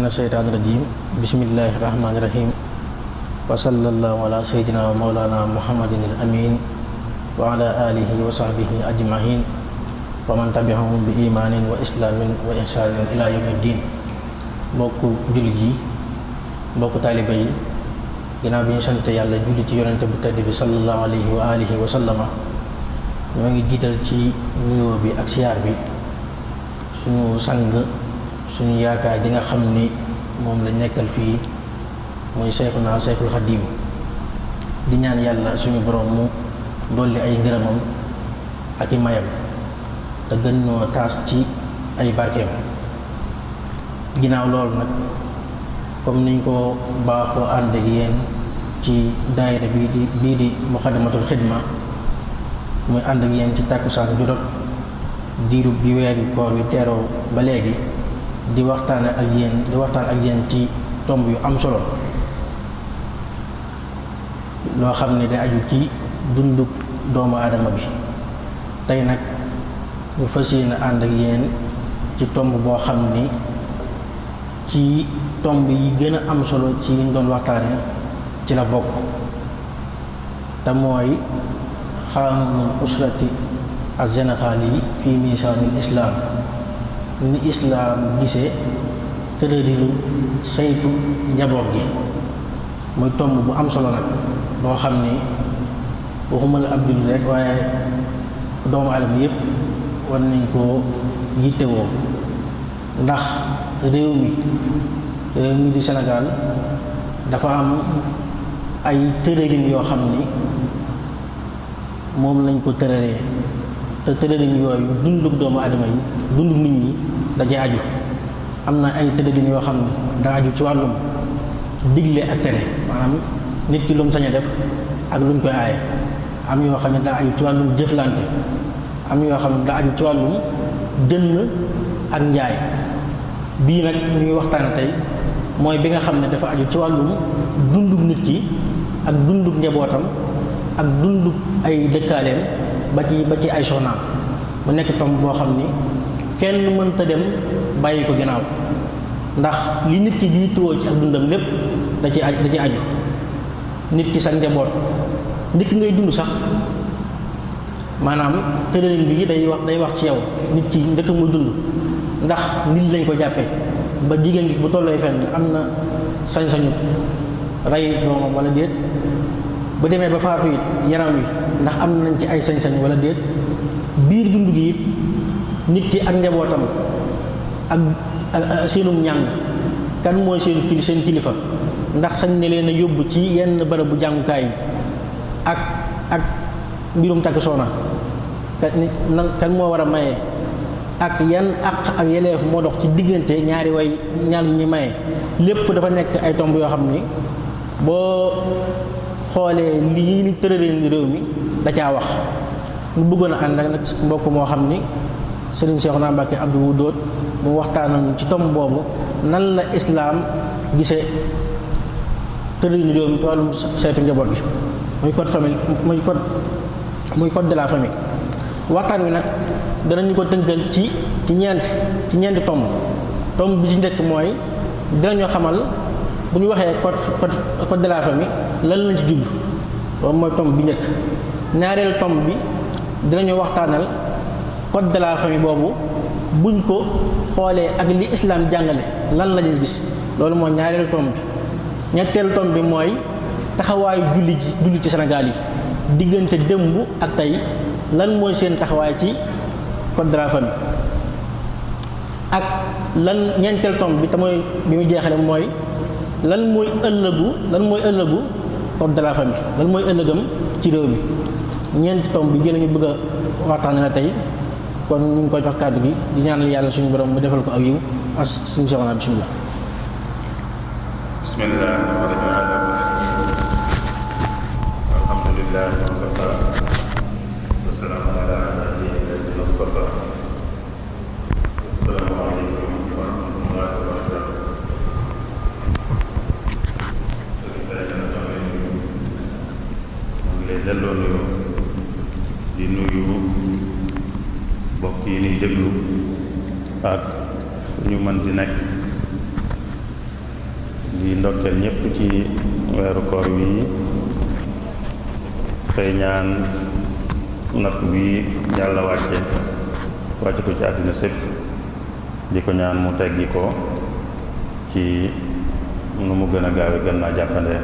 min asheytaani rajim bismillahi rahmaani rahim wa sallallahu ala sayyidina wa mawlana muhammadin al amin wa ala alihi wa sahbihi ajmain wa man tabi'ahum bi imanin wa islaamin wa ihsaanin ila yawmi ddin. mbokku jullit yi, mbokku taaliba yi, ginnaaw bi ñu sant yàlla julli ci yonente bu tedd bi sallallahu alayhi wa alihi wa sallama, ñoo ngi jiital ci nuyoo bi ak siyaar bi suñu sang, suñu yaakaar ji nga xam ni moom la nekkal fii mooy Seyxuna Seyxul Xadiim, di ñaan yàlla suñu borom mu dolli ay ngërëmam ak i mayam te gën ñoo taas ci ay barkeem. ginnaaw loolu nag comme niñ ko baaxoo ànd ak yéen ci daayira bii di Muxaddamatul Xidma, muy ànd ak yéen ci tàkkusaan ju jot diirub bi weeru koor wi teeroo ba léegi di waxtaan ak yéen ci tomb yu am solo loo xam ne day aju ci dunduk doomu aadama bi. tey nag ñu fas yéene ànd ak yéen ci tomb boo xam ni ci tomb yi gën a am solo ci liñ doon waxtaane ci la bokk, te mooy xaanunul usrati az-Sénégali fi misaanil islaam, ni islaam gisee tëralinu saytu njaboot gi. muy tomb bu am solo nag boo xam ni waxuma la ab jullit rek waaye doomu aadama yépp war nañ koo yittewoo, ndax réew mi di Sénégal dafa am ay tëralin yoo xam ni moom lañ ko tëralee, te tëralin yooyu dunduk doomu aadama yi, dunduk nit ñi dajee aju. am na ay tëralin yoo xam ne da aju ci wàllum digle ak tere, maanaam nit ki lu mu sañ a def ak luñ koy aaye. am yoo xam ne daa aju ci wàllum jëflante, am yoo xam ne daa aju ci wàllum jënd ak njaay. bii nag ñuy waxtaan tey mooy bi nga xam ne dafa aju ci wàllum dundub nit ki ak dundub njabootam ak dundub ay dëkkaaleem ba ci ay soxnaam. mu nekk tomb boo xam ni kenn mënta dem bàyyi ko ginnaaw, ndax li nit ki di tuwoo ci ak dundam lépp da ci aju. nit ki sax njaboot, nit ki ngay dund sax, maanaam tëralin bi day wax ci yow nit ki ndëkk muy dund, ndax nit lañ ko jàppee ba jigéen gi bu tollee fenn am na sañ-sañu rey doomam wala déet. bu demee ba faatu it yaram wi ndax am nañ ci ay sañ-sañ wala déet. biir dund gi it nit ki ak njabootam ak seenum ñàng, kan mooy seen kilifa, ndax sañ ne leen a yóbbu ci yenn bërëbu jàngukaay yi ak mbirum takk soxna, kan moo war a maye, ak yan àq ak yeleef moo dox ci diggante ñaar ñi maye. lépp dafa nekk ay tomb yoo xam ni boo xoolee li ñu tëralee réew mi da caa wax. ñu bëggoon a ànd ak nag mbokk moo xam ni Serigne Cheikhouna Mbacké Abdou Wadoud mu waxtaanoon ci tomb boobu, nan la islaam gisee tëralinu réew mi ci wàllum saytu njaboot gi, muy code famille muy code de la famille. waxtaan wi nag danañu ko tënkal ci ñeenti tomb bi ci njëkk mooy dinañu xamal bu ñu waxee code de la famille lan lañ ci jublu, loolu mooy tomb bi njëkk. ñaareelu tomb bi dinañu waxtaanal code de la famille boobu buñ ko xoolee ak li islam jàngale lan lañuy gis, loolu mooy ñaareelu tomb bi. ñetteelu tomb bi mooy taxawaayu julli ci Sénégal yi diggante démb ak tey, lan mooy seen taxawaay ci code de la famille. ak lan ñeenteel tomb bi te mooy bi mu jeexale mooy lan mooy ëllëgu code de la famille, lan mooy ëllëgam ci réew mi. ñeenti tomb bi gën a ñu bëgg a waxtaane la tey, kon ñu ngi koy jox kàddu gi di ñaanal yàlla suñu borom mu defal ko ak yiw. suñu soxna bismillah. bismillah alhamdulillah wasalaamu ala nabiyyina Mustafa. assalaamu aleykum wa rahmatullahi wa barakatuh. lay delloo nuyoo di nuyu mbokk yi ñuy déglu ak fu ñu mën di nekk di ndokkeel ñépp ci weeru koor wi tey ñaan natt bi yàlla wàcce ko ci àddina sépp di ko ñaan mu teggi ko ci nu mu gën a gaawe gën naa jàppandee.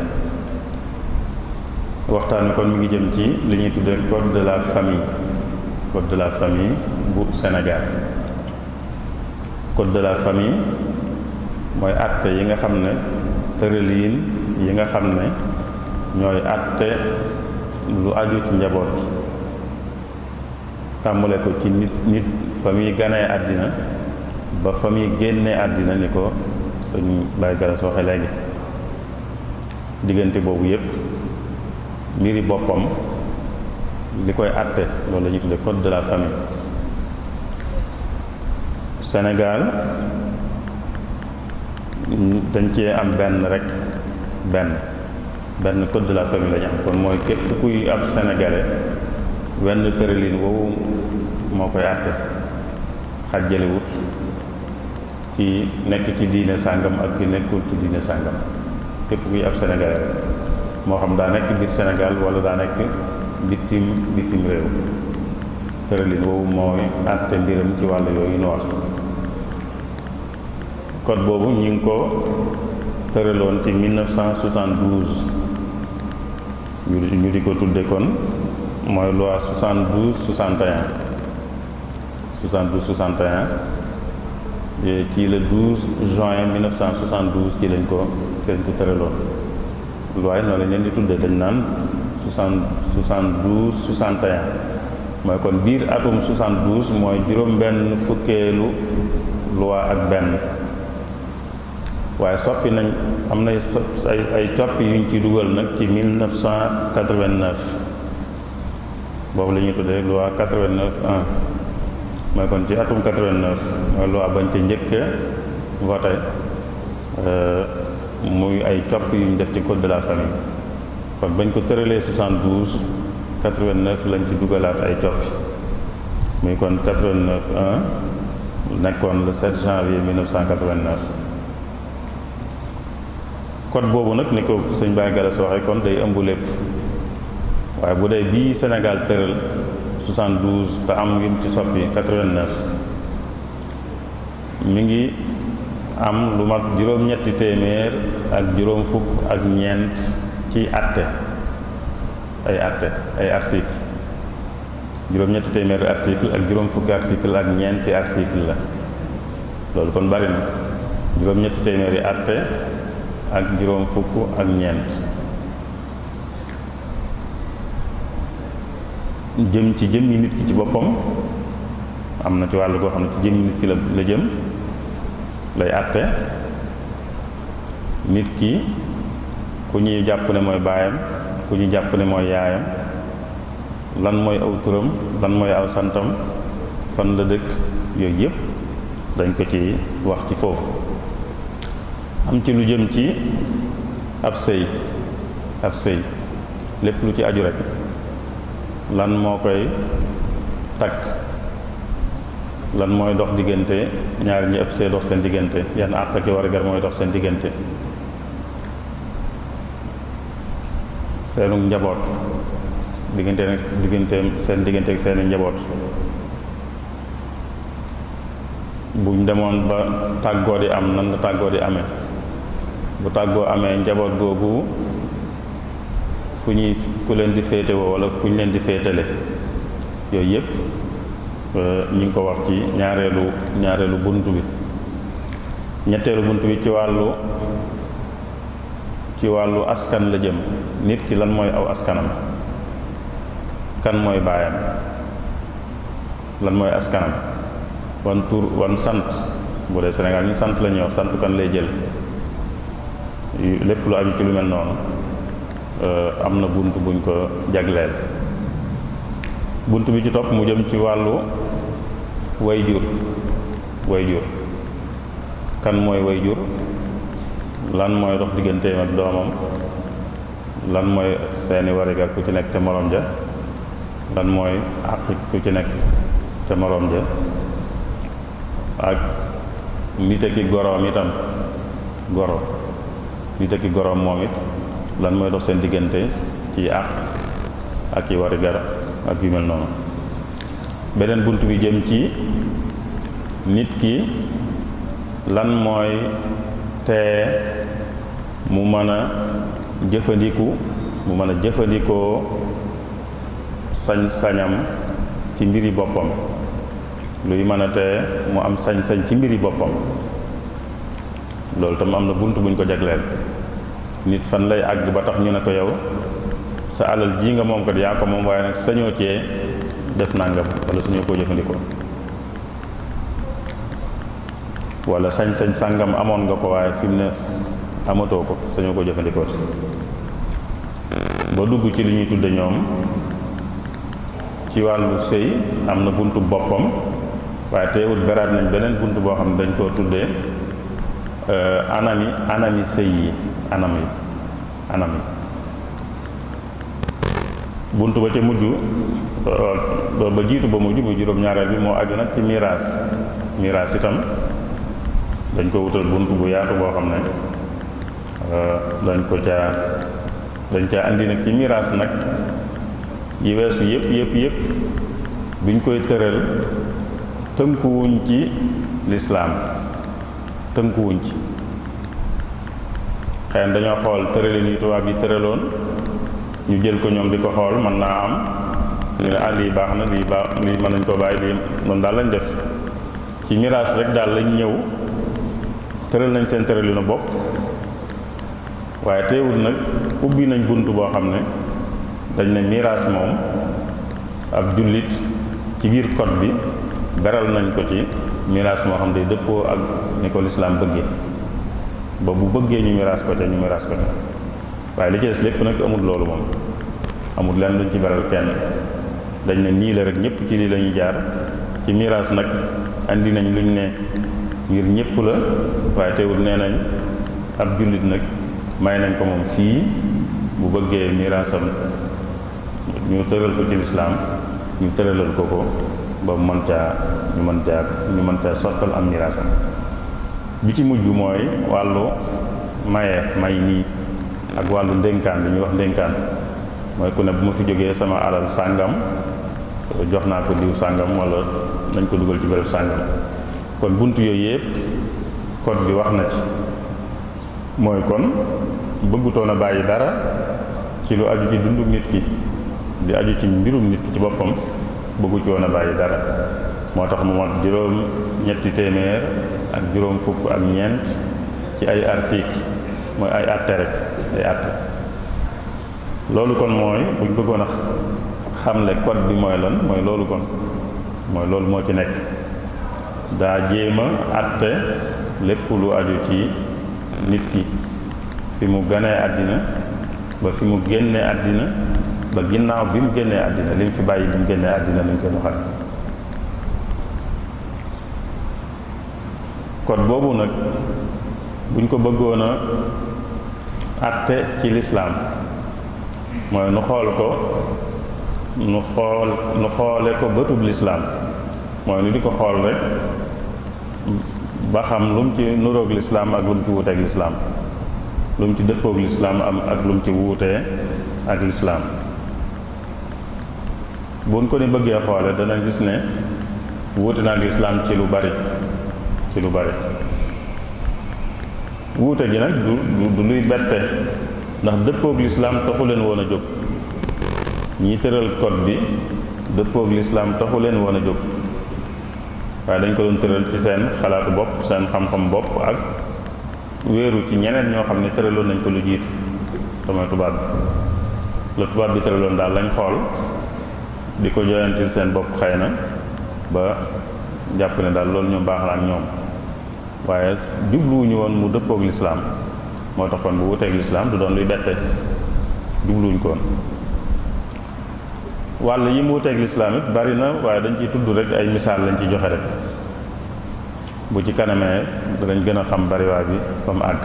waxtaan wi kon mi ngi jëm ci li ñuy tuddee code de la famille bu Sénégal. code de la famille mooy àtte yi nga xam ne tërëliin yi nga xam ne ñooy àtte lu aju ci njaboot tàmbale ko ci nit fa muy ganee àddina ba fa muy génnee àddina ni ko sëñ Baye Garas waxe léegi. diggante boobu yépp mbiri boppam li koy àtte loolu la ñuy tudde code de la famille. Sénégal dañ cee am benn code de la famille la ñu am kon mooy képp kuy ab sénégalais wenn tëralin woowu moo koy àtte xàjjalewut ki nekk ci diine sàngam ak ki nekkul ci diine sàngam képp kuy ab sénégalais moo xam daa nekk biir Sénégal wala daa nekk bitim réew tëralin woowu mooy àtte mbiram ci wàll yooyu nu wax. code boobu ñu ngi ko tëraloon ci 1972 ñu di ko tudde kon mooy loi 72-61 ci le 12 juin 1972 ci lañ ko tëraloon. loi yi noonu lañ leen di tudde dañ naan 72-61 mooy kon biir atum 72 mooy juróom-benn fukkeelu loi ak benn. waaye soppi nañ am na ay coppi yuñ ci dugal nag ci 1989 boobu la ñuy tuddee loi 89-1 mooy kon ci atum 89 mooy loi bañ ci njëkk voté muy ay coppi yuñ def ci code de la famille. kon bañ ko tëralee 72 89 lañ ci dugalaat ay coppi muy kon 89-1 nekkoon le 7 janvier 1989. code boobu nag ni ko sëñ Baye Garas waxee kon day ëmb lépp waaye bu dee bii Sénégal tëral 72 te am yim ci soppi 89 mi ngi am lu mat juróom-ñetti téeméer ak juróom fukk ak ñeent ci ay article juróom-ñetti téeméer article ak juróom fukki article ak ñeenti article la loolu kon bari na juróom-ñetti téeméeri atte ak juróom fukk ak ñeent jëm ci jëmmi nit ki ci boppam am na ci wàllu goo xam ne ci jëmmi nit ki la jëm lay àtte nit ki ku ñuy jàpp ne mooy baayam ku ñuy jàpp ne mooy yaayam lan mooy aw turam lan mooy aw santam fan la dëkk yooyu yëpp dañ ko ci wax ci foofu. am ci lu jëm ci ab sëy lépp lu ci aju rek lan moo koy takk lan mooy dox diggante ñaar ñi ab sëy dox seen diggante yan àq ak warugar mooy dox seen diggante seenu njaboot seen diggante ak seeni njaboot buñ demoon ba tàggoo di am nan la tàggoo di amee bu tàggoo amee njaboot googu ku leen di féetewoo wala kuñ leen di féetale yooyu yëpp ñu ngi ko wax ci ñaareelu bunt bi. ñetteelu bunt bi ci wàllu askan la jëm nit ki lan mooy aw askanam kan mooy baayam lan mooy askanam wan tur wan sant bu dee Sénégal ñu sant la ñuy wax sant kan lay jël lépp lu aju ci lu mel noonu am na bunt buñ ko jagleel. bunt bi ci topp mu jëm ci wàllu wayjur kan mooy wayjur lan mooy dox digganteem ak doomam lan mooy seeni warigar ku ci nekk te moroom ja lan mooy àq ku ci nekk te moroom ja ak nit ki goroom itam goro nit ak goroom moom it lan mooy dox seen diggante ci àq ak yi wari gar ak yu mel noonu. beneen bunt bi jëm ci nit ki lan mooy tee mu mën a jëfandikoo sañ-sañam ci mbiri boppam, luy mën a tee mu am sañ-sañ ci mbiri boppam. loolu tam am na bunt buñ ko jagleel. nit fan lay àgg ba tax ñu ne ko yow sa alal ji nga moom ko yaa ko moom, waaye nag sañoo cee def nangam wala sañoo koo jëfandikoo, wala sañ-sañ sàngam amoon nga ko waaye fi mu ne amatoo ko, sañoo koo jëfandikoo ba dugg ci li ñuy tudde ñoom ci wàllu sëy am na buntu boppam, waaye teewul beraat nañ beneen bunt boo xam ne dañ koo tuddee anami sëy yi anam yi bunt ba ca mujj ba jiitu ba mujj muy juróom-ñaareel bi moo aju nag ci miraas itam dañ ko wutal bunt bu yaatu boo xam ne dañ caa andi nag ci miraas nag yi weesu yëpp biñ koy tëral tënkuwuñ ci lislaam tënkuwuñ ci xëy na dañoo xool tëralin yi tubaab yi tëraloon ñu jël ko ñoom di ko xool mën naa am ñu ne lii baax na lii mën nañ ko bàyyi lii noonu daal lañ def ci miraas rek daal lañ ñëw tëral nañ seen tëralinu bopp, waaye teewul nag ubbi nañ bunt boo xam ne dañ ne miraas moom ab jullit ci biir code bi beral nañ ko ci miraas moo xam ne dëppoo ak ni ko lislaam bëggee, ba bu bëggee ñu miraas ko te ñu miraas ko te waaye li ci des lépp nag amul loolu moom amul lenn luñ ci beral kenn, dañ ne nii la rek ñëpp ci lii la ñuy jaar. ci miraas nag andi nañ luñ ne ngir ñëpp la, waaye teewul nee nañ ab jullit nag may nañ ko moom fii bu bëggee miraasam ñu tëral ko ci lislaam ñu tëralal ko ba ñu mën caa sottal am miraasam. bi ci mujj mooy wàllu may nii ak wàllu ndénkaan bi ñuy wax ndénkaan, mooy ku ne bu ma fi jógee sama alal sàngam jox naa ko diw sàngam wala nañ ko dugal ci béréb sàngam. kon bunt yooyu yëpp code bi wax na ci, mooy kon bëggutoon a bàyyi dara ci lu aju ci dundu nit ki di aju ci mbirum nit ki ci boppam, bëggu ci woon a bàyyi dara. moo tax mu mot juróom-ñetti téeméer ak juróom fukk ak ñeent ci ay article, mooy ay atte rek ay atte. loolu kon mooy buñ bëggoon a xamle code bi mooy lan, mooy loolu kon mooy loolu moo ci nekk. daa jéema atte lépp lu aju ci nit ki fi mu ganee àddina ba fi mu génnee àddina ba ginnaaw bi mu génnee àddina, li mu fi bàyyi bi mu génnee àddina lañ koy doxal. code boobu nag buñ ko bëggoon a atte ci lislaam mooy nu xoole ko bëtub lislaam, mooy nu di ko xool rek ba xam lu mu ci nuroog lislaam ak lu mu ci wuuteeg lislaam, lu mu ci dëppoog lislaam am ak lu mu ci wuutee ak lislaam. buñ ko ni bëggee xoole dana gis ne wuute na ak lislaam ci lu bari wuute gi nag du luy bette, ndax dëppoog lislaam taxu leen woon a jóg. ñi tëral code bi dëppoog lislaam taxu leen woon a jóg, waaye dañ ko doon tëral ci seen xalaatu bopp, seen xam-xam bopp, ak wéeru ci ñeneen ñoo xam ne tëraloon nañ ko lu jiitu te mooy tubaab bi. la tubaab bi tëraloon daal lañ xool di ko joyantil seen bopp xëy na ba jàpp ne daal loolu ñoom baax na ak ñoom, waaye jubluwuñu woon mu dëppoog lislaam. moo tax kon bu wuteeg lislaam du doon luy bette, jubluwuñ ko woon. wàll yi mu wuteeg lislaam it bari na, waaye dañ ciy tudd rek ay misaal lañ ci joxe rek. bu ci kanamee danañ gën a xam bariwaay bi fa mu àgg.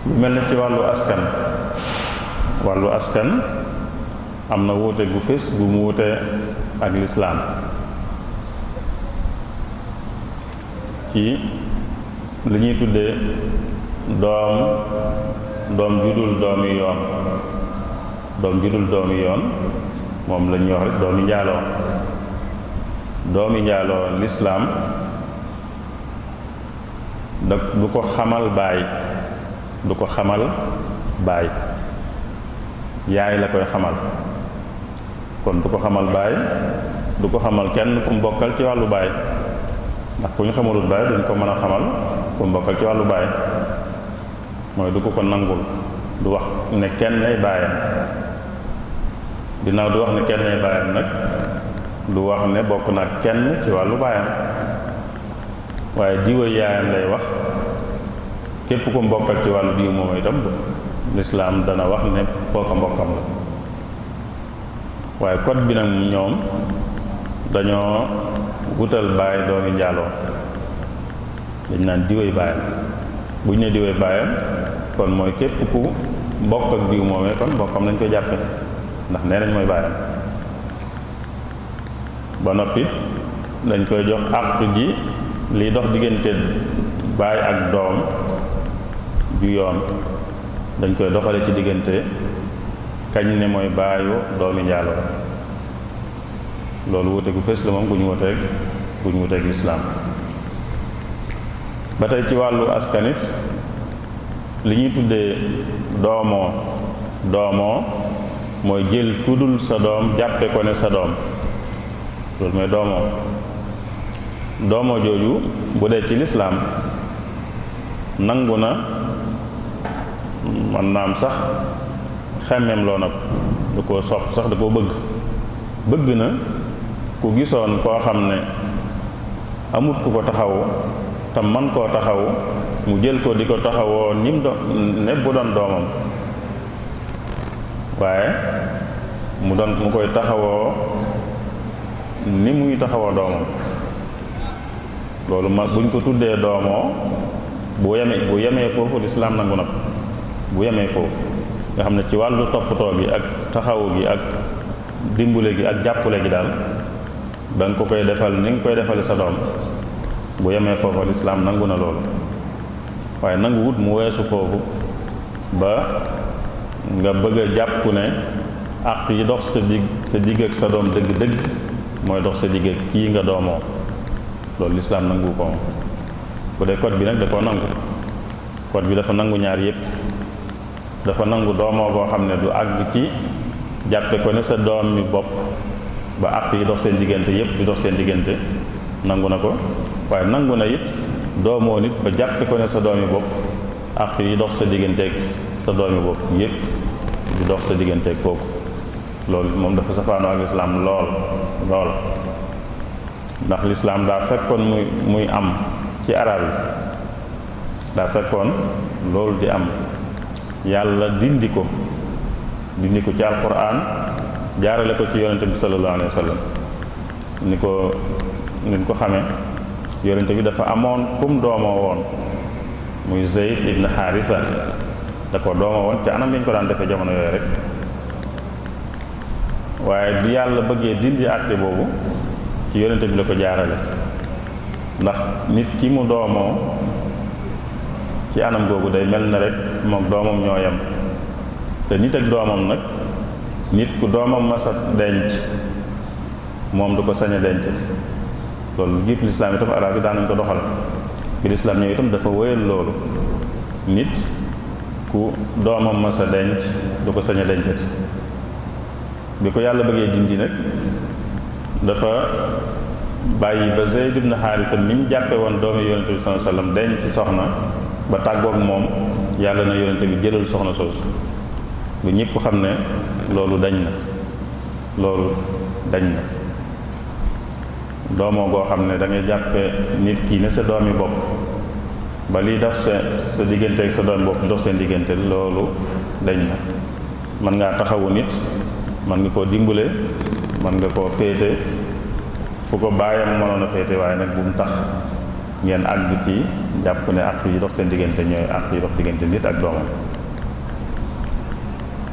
lu mel ne ci wàllu askan am na wuute gu fés gu mu wuute ak lislaam ci li ñuy tuddee doom judul doomi yoon moom la ñuy wax rek doomi njaaloo lislaam du ko xamal baay yaay la koy xamal. kon du ko xamal baay du ko xamal kenn ku mu bokkal ci wàllu baay, ndax ku ñu xamalul baay duñ ko mën a xamal ku mu bokkal ci wàllu baay. mooy du ko nangul, du wax ne kenn ay baayam. ginnaaw du wax ne kenn ay baayam nag du wax ne bokk na kenn ci wàllu baayam, waaye diwa yaayam lay wax. képp ku mu bokkal ci wàllu diw moom itam lislaam dana wax ne kooka mbokkam la. waaye code bi nag ñoom dañoo wutal baay doomi njaaloo, dañ naan diwéy baayam. bu ñu ne diwéy baayam kon mooy képp ku mbokk ak diw moomee kon mbokkam lañ koy jàppe, ndax nee nañ mooy baayam. ba noppi dañ koy jox àq ji liy dox diggante baay ak doom ju yoon, dañ koy doxale ci diggante kañ ne mooy baayu doomi njaaloo. loolu wuute gu fës la moom gu ñu wuteeg lislaam. ba tey ci wàllu askanit li ñuy tuddee doomoo mooy jël ku dul sa doom jàppe ko ne sa doom, loolu mooy doomoo jooju bu dee ci lislaam nangu na, man naam sax xemmeem loo nag da koo sopp sax da koo bëgg na ku gisoon koo xam ne amut ku ko taxawu te man koo taxawu mu jël ko di ko taxawoo ni mu doon ne bu doon doomam, waaye mu koy taxawoo ni muy taxawoo doomam. loolu buñ ko tuddee doomoo bu yemee foofu lislaam nangu na ko. bu yemee foofu nga xam ne ci wàllu toppatoo gi ak taxawu gi ak dimbule gi ak jàppule gi daal da nga ko koy defal ni nga koy defale sa doom. bu yemee foofu lislaam nangu na loolu, waaye nangu wut mu weesu foofu ba nga bëgg a jàpp ne àq yi dox sa digg ak sa doom dëgg-dëgg mooy dox sa digg ak kii nga doomoo. loolu lislaam nangu ko moom. bu dee code bi nag da koo nangu. code bi dafa nangu ñaar yépp. dafa nangu doomoo boo xam ne du àgg ci jàppe ko ne sa doom mi bopp ba àq yi dox seen diggante yépp di dox seen diggante, nangu na ko. waaye nangu na it doomoo nit ba jàppe ko ne sa doomi bopp àq yi dox sa digganteeg sa doomi bopp yépp di dox sa digganteeg kooku. loolu moom dafa safaanoo ak lislaam lool ndax lislaam daa fekkoon muy am ci arab yi, daa fekkoon loolu di am, yàlla dindi ko ci alquran jaarale ko ci yonente bi sallallahu alayhi wa sallam. ni ko xamee yonente bi dafa amoon kum doomoo woon muy Zayd ibn Haritha, da ko doomoo woon ci anam yi ñu ko daan defee jamono yooyu rek. waaye bi yàlla bëggee dindi àtte boobu ci yonente bi la ko jaarale, ndax nit ki mu doomoo ci anam googu day mel na rek moom doomam ñoo yem. te nit ak doomam nag, nit ku doomam masa denc moom du ko sañ a denc. loolu jiitu lislaam itam arab yi daan nañ ko doxal. bi lislaam ñëw itam dafa wéyal loolu, nit ku doomam masa denc du ko sañ a dencati. bi ko yàlla bëggee dindi nag dafa bàyyi ba Zayd ibn Haarisa mi ñu jàppe woon doomi yonente bi sallallahu alayhi wasallam denc ci soxna ba tàggoog moom, yàlla na yonente bi jëlal soxna soosu. bu ñëpp xam ne loolu dañ na doomoo goo xam ne da ngay jàppe nit ki ne sa doomi bopp ba liy dox sa diggante ak sa doomi bopp dox seen diggante, loolu dañ na. mën ngaa taxawu nit, mën nga koo dimbale, mën nga koo féete fu ko baayam mënoon a féete, waaye nag bu mu tax ngeen àgg ci jàpp ne àq yi dox seen diggante ñooy àq yi dox diggante nit ak doomam.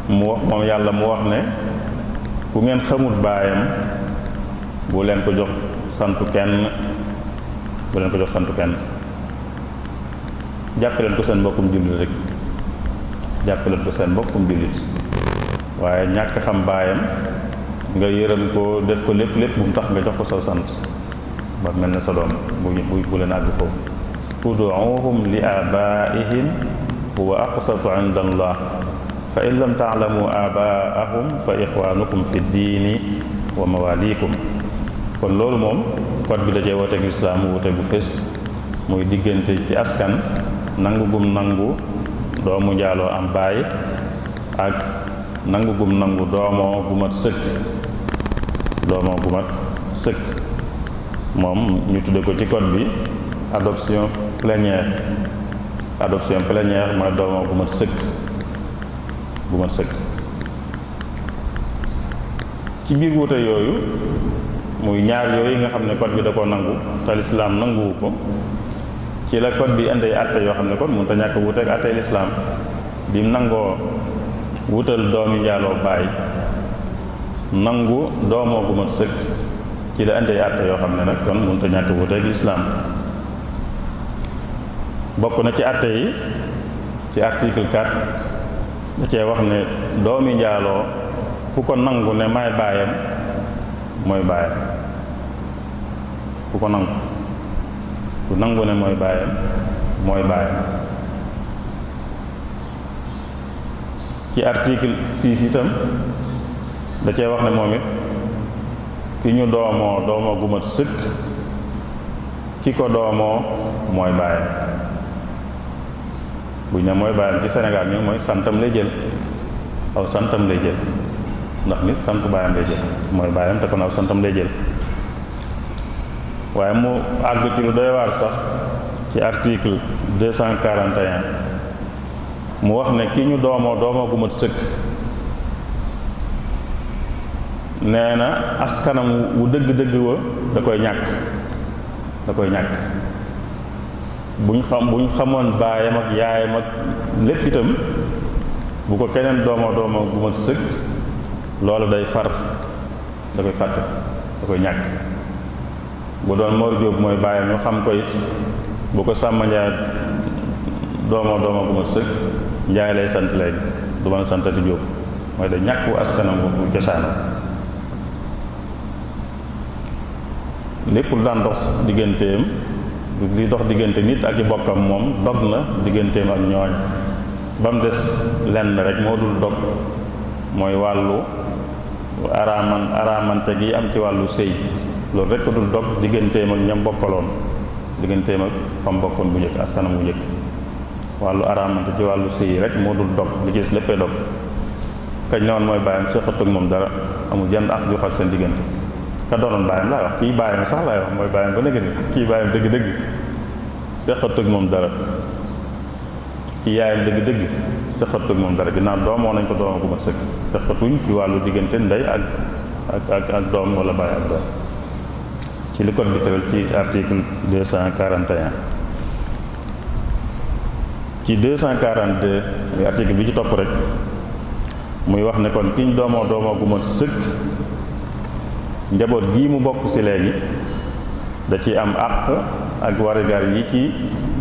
moom yàlla mu wax ne ku ngeen xamul baayam bu leen ko jox santu kenn jàppaleen ko seen mbokkum jullit rek jàppaleen ko seen mbokkum jullit waaye ñàkk xam baayam nga yërëm ko def ko lépp bu mu tax nga jox ko saw sant ba mel ne sa doom bu leen àgg foofu ud'uuhum li aabaa'ihim huwa aqsatu inda allah fa in lam taalamu aabaa'ahum fa ixwaanukum fi diini wa mawaaliikum kon loolu moom code bi dajee wooteeg lislaam wute bu fés muy diggante ci askan nangu gum nangu doomu njaaloo am baay ak nangu gum nangu doomoo gu mat sëkk moom ñu tudde ko ci code bi adoption plénière mooy doomoo gu mat sëkk ci biir wute yooyu muy ñaar yooyu nga xam ne code bi da koo nangu te lislaam nanguwu ko ci la code bi indi atte yoo xam ne kon mënut a ñàkk wuuteeg atte lislaam bi mu nangoo wutal doomi njaaloo baay nangu doomoo gu mat sëkk ci la indi atte yoo xam ne nag kon mënut a ñàkk wuuteeg lislaam bokk na ci atte yi ci article 4 da cee wax ne doomi njaaloo ku ko nangu ne may baayam mooy baayam ku nangu ne mooy baayam ci article 6 itam da cee wax ne moom it ki ñu doomoo gu mat sëkk ki ko doomoo mooy baayam buñ ne mooy baayam ci Sénégal ñu mooy santam lay jël aw santam lay jël ndax nit sant baayam lay jël mooy baayam te kon aw santam lay jël waaye mu àgg ci lu doy waar sax ci article 241 mu wax ne ki ñu doomoo gu mat sëkk nee na askanam wu dëgg-dëgg wa da koy ñàkk buñ xamoon baayam ak yaayam ak lépp itam bu ko keneen doomoo gu mat sëkk loolu day far da koy fàtte da koy ñàkk bu doon Mor Jóob mooy baayam ñu xam ko it bu ko Sàmba Njaay doomoo gu mat sëkk Njaay lay sant léegi du mën a santati Jóob mooy da ñàkk wu askanam bu cosaanam lépp lu daan dox digganteem li dox diggante nit ak i bokkam moom dog na digganteem ak ñooñ ba mu des lenn rek moo dul dog mooy wàllu araamante gi am ci wàllu sëy loolu rek ko dul dog digganteem ak ñam bokkaloon digganteem ak fam bokkoon bu njëkk askanam bu njëkk wàllu araamante ci wàllu sëy rek moo dul dog li gis léppay dog kañ ne woon mooy bàyyam séqat ak moom dara amul jenn ak ju xat seen diggante ka doonoon bàyyam laay wax kii bàyyam sax laay wax mooy bàyyam ba nekk ni kii bàyyam dëgg-dëgg séqat ak moom dara kii yaayam dëgg-dëgg séqat ak moom dara ginnaaw doomoo nañ ko doomoo gu mat sëkk séqatuñ ci wàllu diggante ndey ak doom wala bàyyi ak doom ci li code bi tëral ci article 241 ci 242 muy article bi ci topp rek muy wax ne kon ki ñu doomoo gu mat sëkk njaboot gii mu bokk ci léegi da ci am àq ak warigar yi ci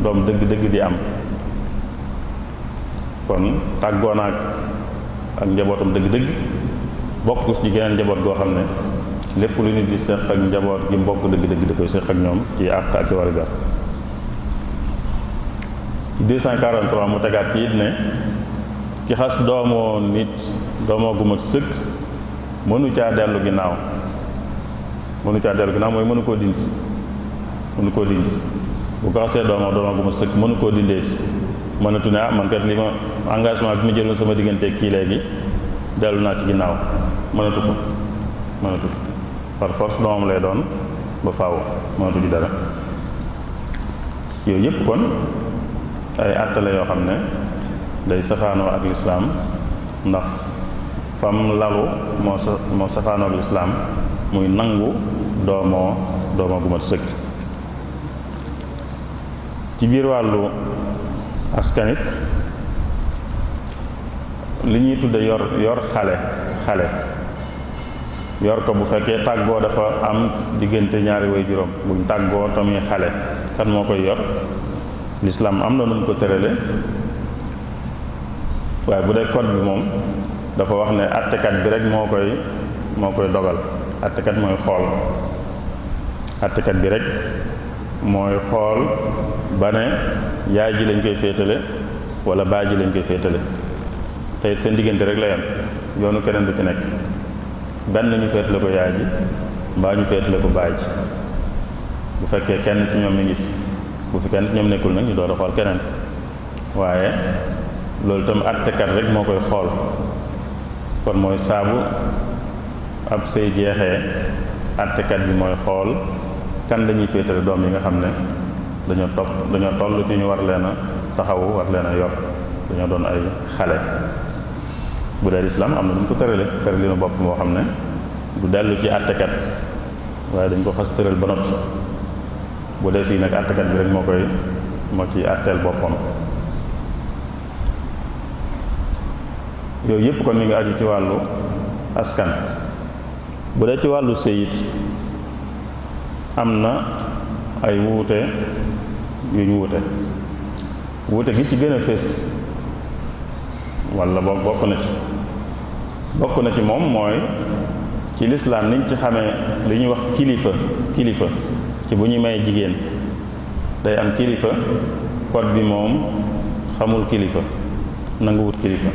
doom dëgg-dëgg di am kon tàggoo naag ak njabootam dëgg-dëgg bokk ci geneen njaboot goo xam ne lépp lu nit di seq ak njaboot gi mbokk dëgg-dëgg da koy seq ak ñoom ci àq ak warigar 243 mu tegaat ci it ne ki xas doomoo gu mat sëkk mënu caa dellu ginnaaw mooy mënu koo dindi bu ko xasee doomoo gu mat sëkk mënu koo dindeeti mënatu ne man kat li ma engagement bi ma jëloon sama diggante kii léegi dellu naa ci ginnaaw mënatu ko par force doomam lay doon ba faaw mënatu ci dara yooyu yëpp kon ay àttale yoo xam ne day safaanoo ak lislaam ndax fam lalu moo safaanoo ak lislaam muy nangu doomoo gu mat sëkk ci biir wàllu askanit li ñuy tudde yor xale yor ko bu fekkee tàggoo dafa am diggante ñaari way juróom buñ tàggoo tamuy xale kan moo koy yor lislaam am na nu mu ko tërale waaye bu dee code bi moom dafa wax ne àttekat bi rek moo koy dogal. àttekat mooy xool àttekat bi rek mooy xool ba ne yaay ji lañ koy féetale wala baay ji lañ koy féetale te it seen diggante rek la yem yoonu keneen du ci nekk benn ñu féetale ko yaay ji mbaa ñu féetale ko baay ji bu fekkee kenn ci ñoom mi ngi fi bu fi kenn ci ñoom nekkul nag ñu door a xool keneen waaye loolu tam àttekat rek moo koy xool kon mooy saabu ab sëy jeexee àttekat bi mooy xool kan lañuy féetale doom yi nga xam ne dañoo toll ci ñu war leen a taxawu war leen a yor dañoo doon ay xale. bu dee lislaam am na lu mu ko tëralinu bopp moo xam ne du dellu ci àttekat waaye dañ ko xas tëral ba noppi bu dee fii nag àttekat bi rek moo ciy àtteel boppam. yooyu yëpp kon mi ngi aju ci wàllu askan. bu dee ci wàllu sëyit am na ay wuute yu ñu wuute gi ci gën a fés walla bokk na ci moom mooy ci lislaam niñ ci xamee li ñuy wax kilifa ci bu ñu may jigéen day am kilifa code bi moom xamul kilifa nanguwut kilifa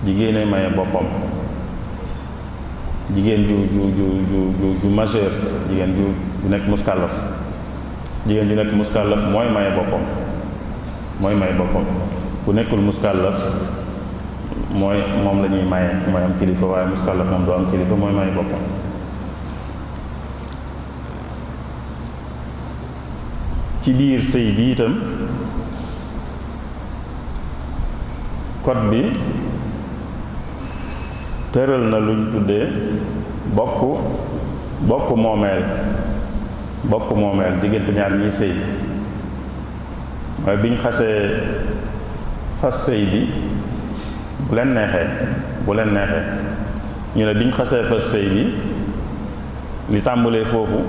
jigéene maye boppam jigéen ju majeur jigéen ju nekk muskàllaf mooy maye boppam bu nekkul muskàllaf moom la ñuy maye mooy am kilifa waaye muskàllaf moom doo am kilifa mooy maye boppam. ci biir sëy bi itam code bi tëral na luñ tuddee bokk moomeel diggante ñaar ñiy sëy mooy biñ xasee fas sëy bi bu leen neexee ñu ne biñ xasee fas sëy bi li tàmbalee foofu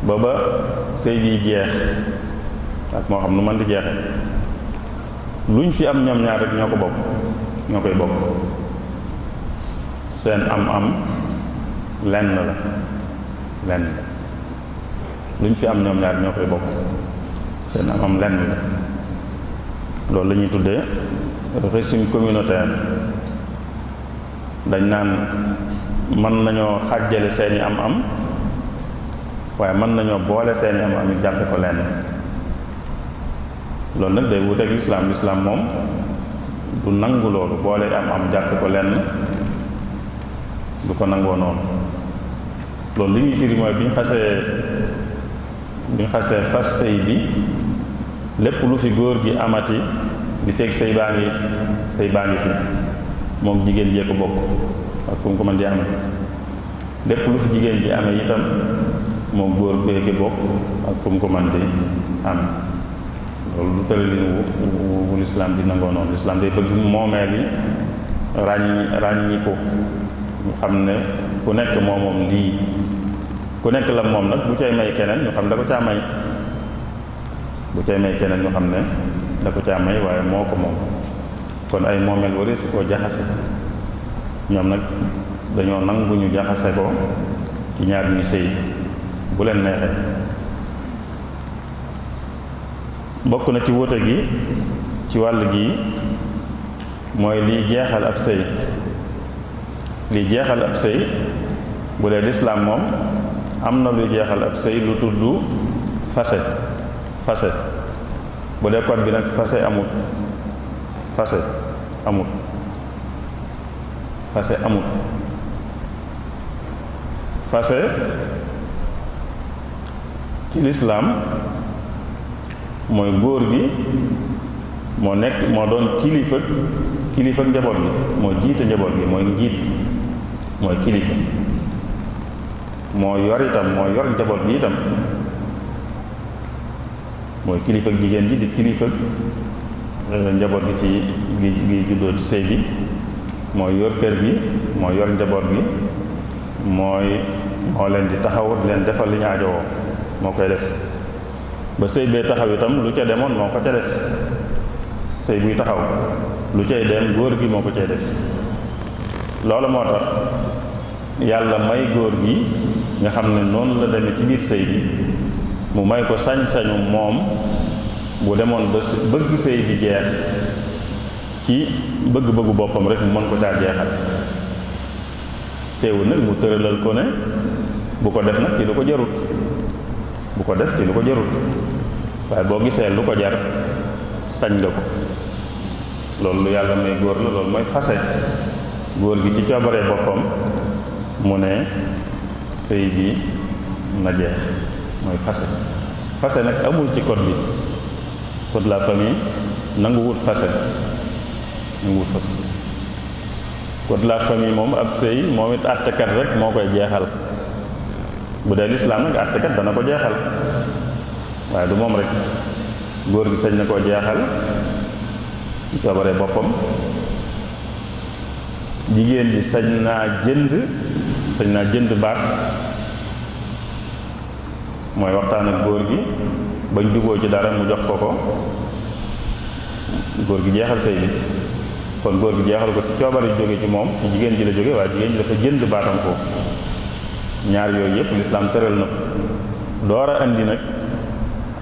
ba sëy bi jeex ak moo xam nu mën di jeexe luñ fi am ñoom ñaar rek ñoo koy bokk seen am lenn la luñ fi am ñoom ñaar ñoo koy bokk seen am lenn la loolu la ñuy tuddee régime communautaire. dañ naan mën nañoo xàjjale seeni am waaye mën nañoo boole seeni am yi jàppe ko lenn. loolu nag day wuteek lislaam moom du nangu loolu boole am jàppe ko lenn du ko nangoo noonu. loolu li ñuy firi mooy biñ xasee fas sëy bi lépp lu fi góor gi amati di fekk sëy baa ngi fi moom jigéen jee ko bokk ak fu mu ko mën di amee lépp lu fi jigéen ji amee itam moom góor gi bokk ak fu mu ko mën di am. loolu lu tëralin wu lislaam di nangoo noonu. lislaam day bëgg moomeel yi ràññi ko ñu xam ne ku nekk moom lii ku nekk la moom nag bu cay may keneen ñu xam da ko caa may waaye moo ko moom. kon ay moomeel wari si koo jaxase ñoom nag dañoo nangu ñu jaxase ko ci ñaar ñuy sëy bu leen neexee. bokk na ci wóote gi ci wàll gi mooy liy jeexal ab sëy bu dee lislaam moom am na luy jeexal ab sëy lu tudd fase bu dee code bi nag fase amut fase ci lislaam mooy góor gi moo doon kilifa njaboot gi moo jiite njaboot gi mooy njiit mooy kilifa moo yor njaboot gi itam mooy kilifa jigéen ji di kilifa njaboot gi ci gi juddoo ci sëy bi mooy yor kër gi moo yor njaboot gi moo leen di taxaw di leen defal li ñu aajowoo moo koy def ba sëy bee taxaw itam lu ca demoon moo ko ca def. sëy buy taxaw lu cay dem góor gi moo ko cay def. loolu moo tax yàlla may góor gi nga xam ne noonu la demee ci biir sëy bi mu may ko sañ-sañu moom bu demoon ba bëgg sëy bi jeex ci bëgg-bëggu boppam rek mu mën ko caa jeexal. teewul nag mu tëralal ko ne bu ko def nag ci lu ko jarut, bu ko def ci lu ko jarut, waaye boo gisee lu ko jar sañ nga ko. loolu lu yàlla may góor la, loolu mooy fase. góor gi ci coobaree boppam mu ne sëy bi na jeex, mooy fase. fase nag amul ci code bi, code de la famille nangu wut fase, nangu wut fase. code de la famille moom ab sëy moom it àttekat rek moo koy jeexal. bu dee lislaam nag àttekat dana ko jeexal, waaye du moom rek. góor gi sañ na koo jeexal ci coobaree boppam. jigéen ji sañ naa jënd baat, mooy waxtaan ak góor gi bañ juboo ci dara mu jox ko góor gi jeexal sëy bi. kon góor gi jeexal ko ci coobare jóge ci moom, ci jigéen ji la jóge, waaye jigéen ji dafa jënd baatam foofu. ñaar yooyu yëpp lislaam tëral na ko. door a andi nag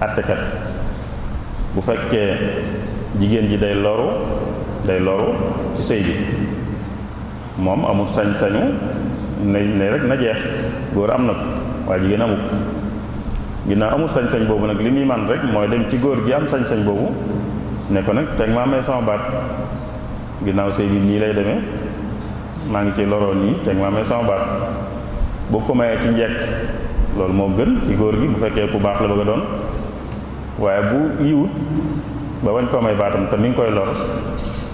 àttekat. bu fekkee jigéen ji day loru ci sëy bi, moom amul sañ-sañu ne rek na jeex. góor am na ko waaye jigéen amu ko. ginnaaw amul sañ-sañ boobu nag li muy man rek mooy dem ci góor gi am sañ-sañ boobu ne ko nag teg maa may sama baat, ginnaaw sëy bi nii lay demee, maa ngi ci loroo nii, teg maa may sama baat. bu ko mayee ci njekk loolu moo gën ci góor gi bu fekkee ku baax la bëgg a doon. waaye bu yiwut ba bañ koo may baatam te mi ngi koy lor,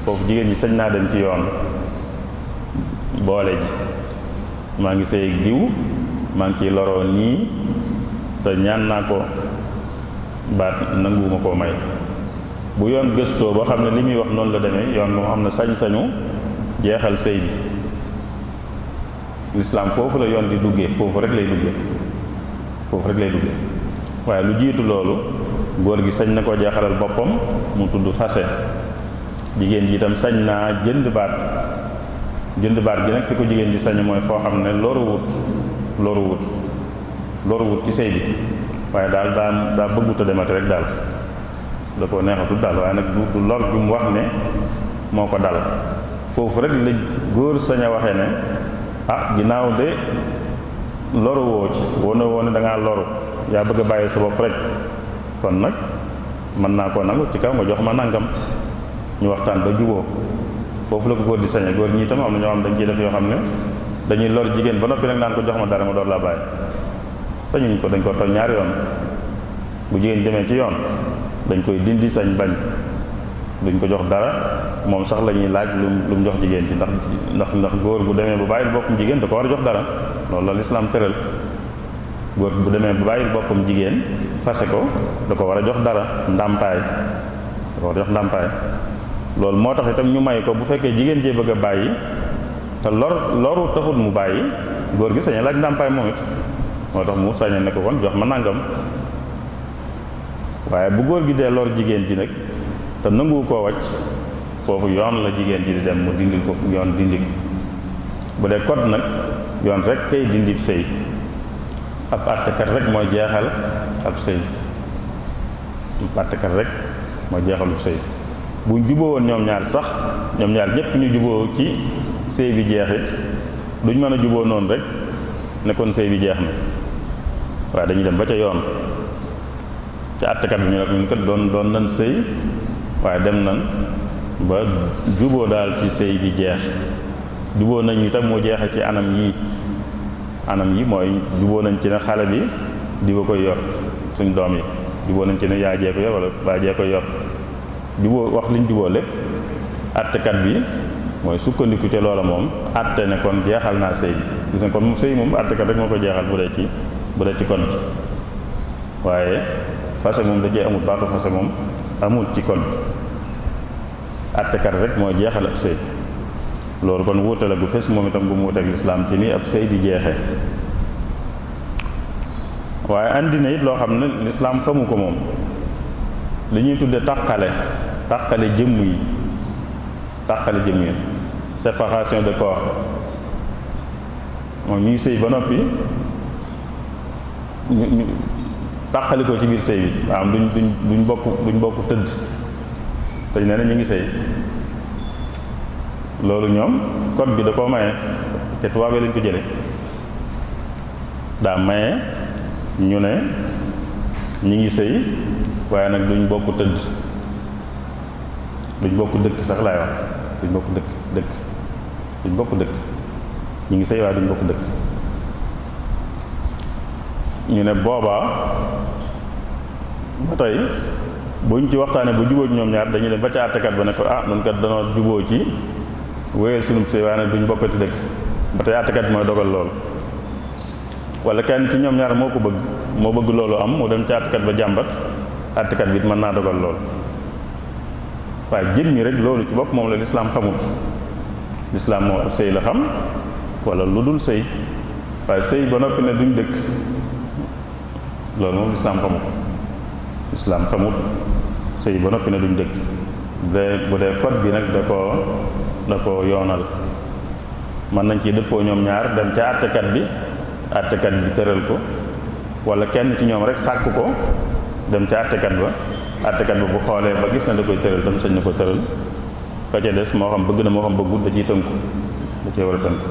foofu jigéen ñi sañ naa dem ci yoon boole ji, maa ngi sëy ak diw, maa ngi ciy loroo nii, te ñaan naa ko baat nanguwuma koo may. bu yoon gëstoo ba xam ne li muy wax noonu la demee, yoon moom am na sañ-sañu jeexal sëy bi. lislaam foofu la yoon di duggee, foofu rek lay duggee, foofu rek lay duggee. waaye lu jiitu loolu góor gi sañ na koo jeexalal boppam, mu tudd fase. jigéen ji itam sañ naa jënd baat. jënd baat gi nag fi ko jigéen ji sañ mooy foo xam ne loruwut ci sëy bi, waaye daal daa bëggut a demati rek daal, da koo neexatul daal, waaye nag du lor ju mu wax ne moo ko dal. foofu rek la góor sañ a waxee ne ginnaaw de loru woo ci woone da ngaa loru, yaa bëgg a bàyyi sa bopp rek, kon nag mën naa koo nangu ci kaw nga jox ma nangam, ñu waxtaan ba juboo. foofu la ko góor di sañe. góor ñi itam am na ñoo xam dañ ciy def yoo xam ne dañuy lor jigéen ba noppi nag naan ko jox ma dara ma door laa bàyyi. sañuñ ko, dañ ko tooñ ñaari yoon. bu jigéen demee ci yoon dañ koy dindi, sañ bañ, duñ ko jox dara. moom sax la ñuy laaj lu mu jox jigéen ci ndax góor bu demee bu bàyyil boppam jigéen da ko war a jox dara. loolu la lislaam tëral. góor bu demee bu bàyyil boppam jigéen fase ko da ko war a jox dara, ndàmpaay, da ko war a jox ndàmpaay. loolu moo tax itam ñu may ko bu fekkee jigéen jee bëgg a bàyyi te loru taxul mu bàyyi, góor gi sañe laaj ndàmpaay moom it. moo tax mu sañe ne ko kon jox ma nangam. waaye bu góor gi dee lor jigéen ji nag te nanguwu koo wàcc, foofu yoon la jigéen ji di dem mu dindil ko, yoon dindi ko. bu dee code nag yoon rek kay dindi sëy. ab àttekat rek mooy jeexal ab sëy. ab àttekat rek mooy jeexalub sëy. bu juboo woon ñoom ñaar sax, ñoom ñaar ñépp ñu juboo ci sëy bi jeexit, duñ mën a juboo noonu rek ne kon sëy bi jeex na, waaye dañuy dem ba ca yoon, ca àttekat bi ñu ne ko ñun kat doon nan sëy, waaye dem nan ba juboo daal ci sëy bi jeex. juboo nañ itam mu jeexe ci anam yi mooy juboo nañ ci ne xale bi di ba koy yor, suñ doom yi juboo nañ ci ne yaay jee ko yor wala baay jee koy yor. juboo wax liñ juboo lépp, àttekat bi mooy sukkandiku ca loola moom àtte ne kon jeexal naa sëy bi. gis nga kon sëy moom àttekat rek moo ko jeexal bu dee ci kon bi. waaye fase moom da cee amul, baatu fase moom amul ci kon bi. àttekat rek mooy jeexal ab sëy. loolu kon wuute la gu fes moom itam bu mu wuuteeg lislaam ci ni ab sëy di jeexee. waaye andi na it loo xam ne lislaam xamu ko moom li ñuy tudde tàqale jëmm yi séparation de corps moom ñuy sëy ba noppi ñu tàqali ko ci biir sëy bi maanaam duñ bokk tëdd te nee na ñu ngi sëy loolu ñoom code bi da koo maye te tubaabee lañ ko jële daa maye ñu ne ñi ngi sëy waaye nag duñ bokk tëdd duñ bokk dëkk sax laay wax duñ bokk dëkk ñi ngi sëy waaye duñ bokk dëkk ñu ne boobaa ba tey buñ ci waxtaanee ba jubóo ci ñoom ñaar dañuy dem ba ca àttekat ba ne ko nun kat danoo jubóo ci wéyal sunub sëy waaye nag duñ bokkati dëkk ba tey àttekat bi mooy dogal loolu wala kenn ci ñoom ñaar moo bëgg loolu am mu dem ca àttekat ba jàmbat àttekat bi it mën naa dogal loolu waaye jëmmi rek loolu ci bopp moom la lislaam xamut lislaam moo sëy la xam wala lu dul sëy waaye sëy ba noppi ne duñ dëkk loolu moom lislaam xamut sëy ba noppi ne duñ dëkk bu dee code bi nag da ko yoonal mën nañ ci dëppoo ñoom ñaar dem ca àttekat bi tëral ko wala kenn ci ñoom rek sàkk ko dem ca àttekat ba bu xoolee ba gis na da koy tëral tam sañ na ko tëral ka ca des moo xam bëgg na moo xam bëggut da ciy tënku da cee war a tënku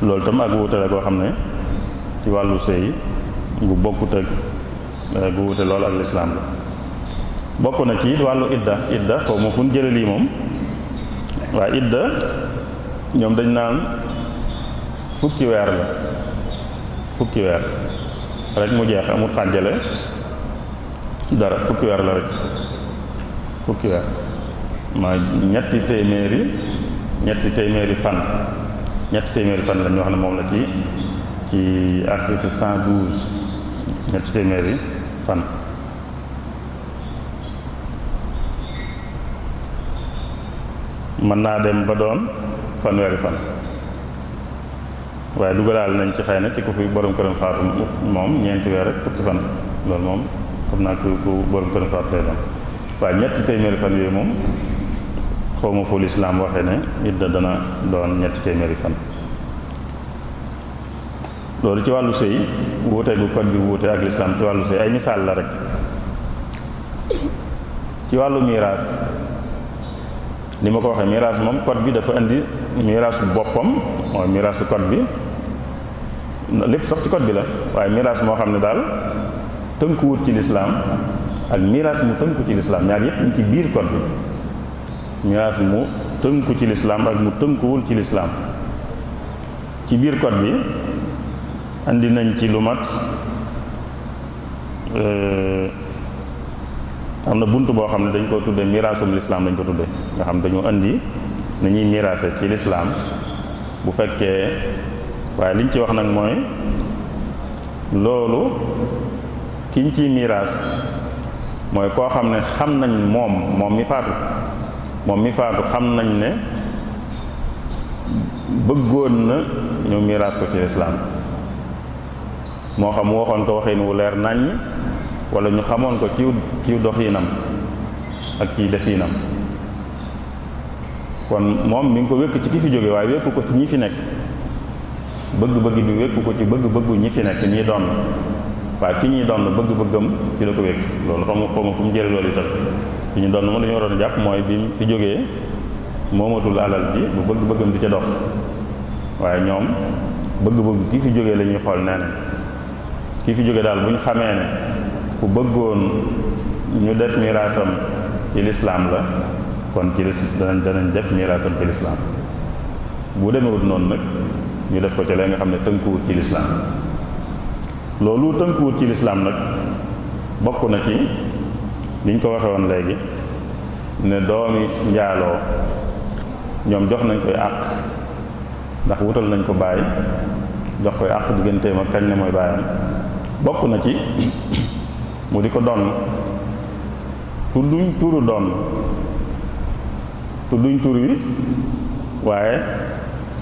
loolu tam ak wuute la koo xam ne ci wàllu sëy gu bokkut ak gu wuute loolu ak lislaam la bokk na ci wàllu idda xaw ma fu ñu jële lii moom waaye idda ñoom dañ naan fukki weer rek mu jeex amul xàjjale dara fukki weer la rek fukki weer ma ñetti téeméeri fan lañu wax ne moom la ci article 112 ñetti téeméeri fan mën naa dem ba doon fanweeri fan waaye dugalaal nañ ci xëy na ci ku fi borom këram faatu moom ñeenti weer rek fukki fan loolu moom xam naa ku borom këram faatu lay doon waaye ñetti téeméeri fan yooyu moom xaw ma fu lislaam waxee ne idda dana doon ñetti téeméeri fan loolu ci wàllu sëy wuute gu code bi wuute ak lislaam ci wàllu sëy ay misaal la rek ci wàllu miraas ni ma ko waxee miraas moom code bi dafa indi miraasu boppam mooy miraasu code bi lépp sax ci code bi la waaye miraas moo xam ne daal tënkuwut ci lislaam ak miraas mu tënku ci lislaam ñaar yëpp ñu ci biir code bi miraas mu tënku ci lislaam ak mu tënkuwul ci lislaam ci biir code bi andi nañ ci lu mat am na bunt boo xam ne dañ ko tuddee miraasum lislaam dañ ko tuddee nga xam dañu andi ni ñuy miraase ci lislaam bu fekkee waaye liñ ci wax nag mooy loolu kiñ ciy miraas mooy koo xam ne xam nañ moom mi faatu xam nañ ne bëggoon na ñu miraas ko ci lislaam moo xam mu waxoon ko waxin wu leer naññ wala ñu xamoon ko ci doxinam ak ci definam kon moom mi ngi ko wékk ci ki fi jóge waaye wékku ko ci ñi fi nekk bëgg-bëgg bi wékku ko ci bëgg-bëggu ñi fi nekk ñii doon waaye ki ñuy doon bëgg-bëggam ci la ko wékk loolu xaw ma fu mu jële loolu itam fi ñu doon moom dañu waroon a jàpp mooy bi mu fi jógee moomatul alal ji bu bëgg-bëggam di ca dox waaye ñoom bëgg-bëgg ki fi jógee la ñuy xool nee na ki fi jóge daal bu ñu xamee ne ku bëggoon ñu def miraasam ci lislaam la kon ci danañ def miraasam ci lislaam bu demewut noonu nag ñu def ko ci la nga xam ne tënkuwut ci lislaam loolu tënkuwut ci lislaam nag bokk na ci liñ ko waxe woon léegi ne doomi njaaloo ñoom jox nañ koy àq ndax wutal nañ ko baay jox koy àq digganteem ak kañ ne mooy baayam bokk na ci mu di ko donn tudduñ turu donn tudduñ tur wi waaye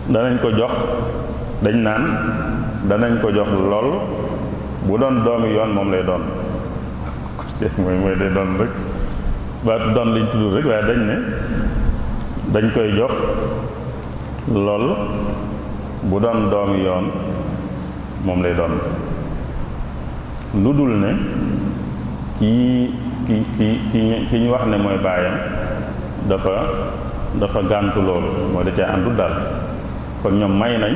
danañ ko jox dañ naan danañ ko jox lool bu doon doomi yoon moom lay doon mooy day doon rek baatu doon liñ tudd rek waaye dañ ne dañ koy jox lool bu doon doomi yoon moom lay doon lu dul ne ki ñu wax ne mooy baayam dafa gàntu loolu mooy da cee àndul daal kon ñoom may nañ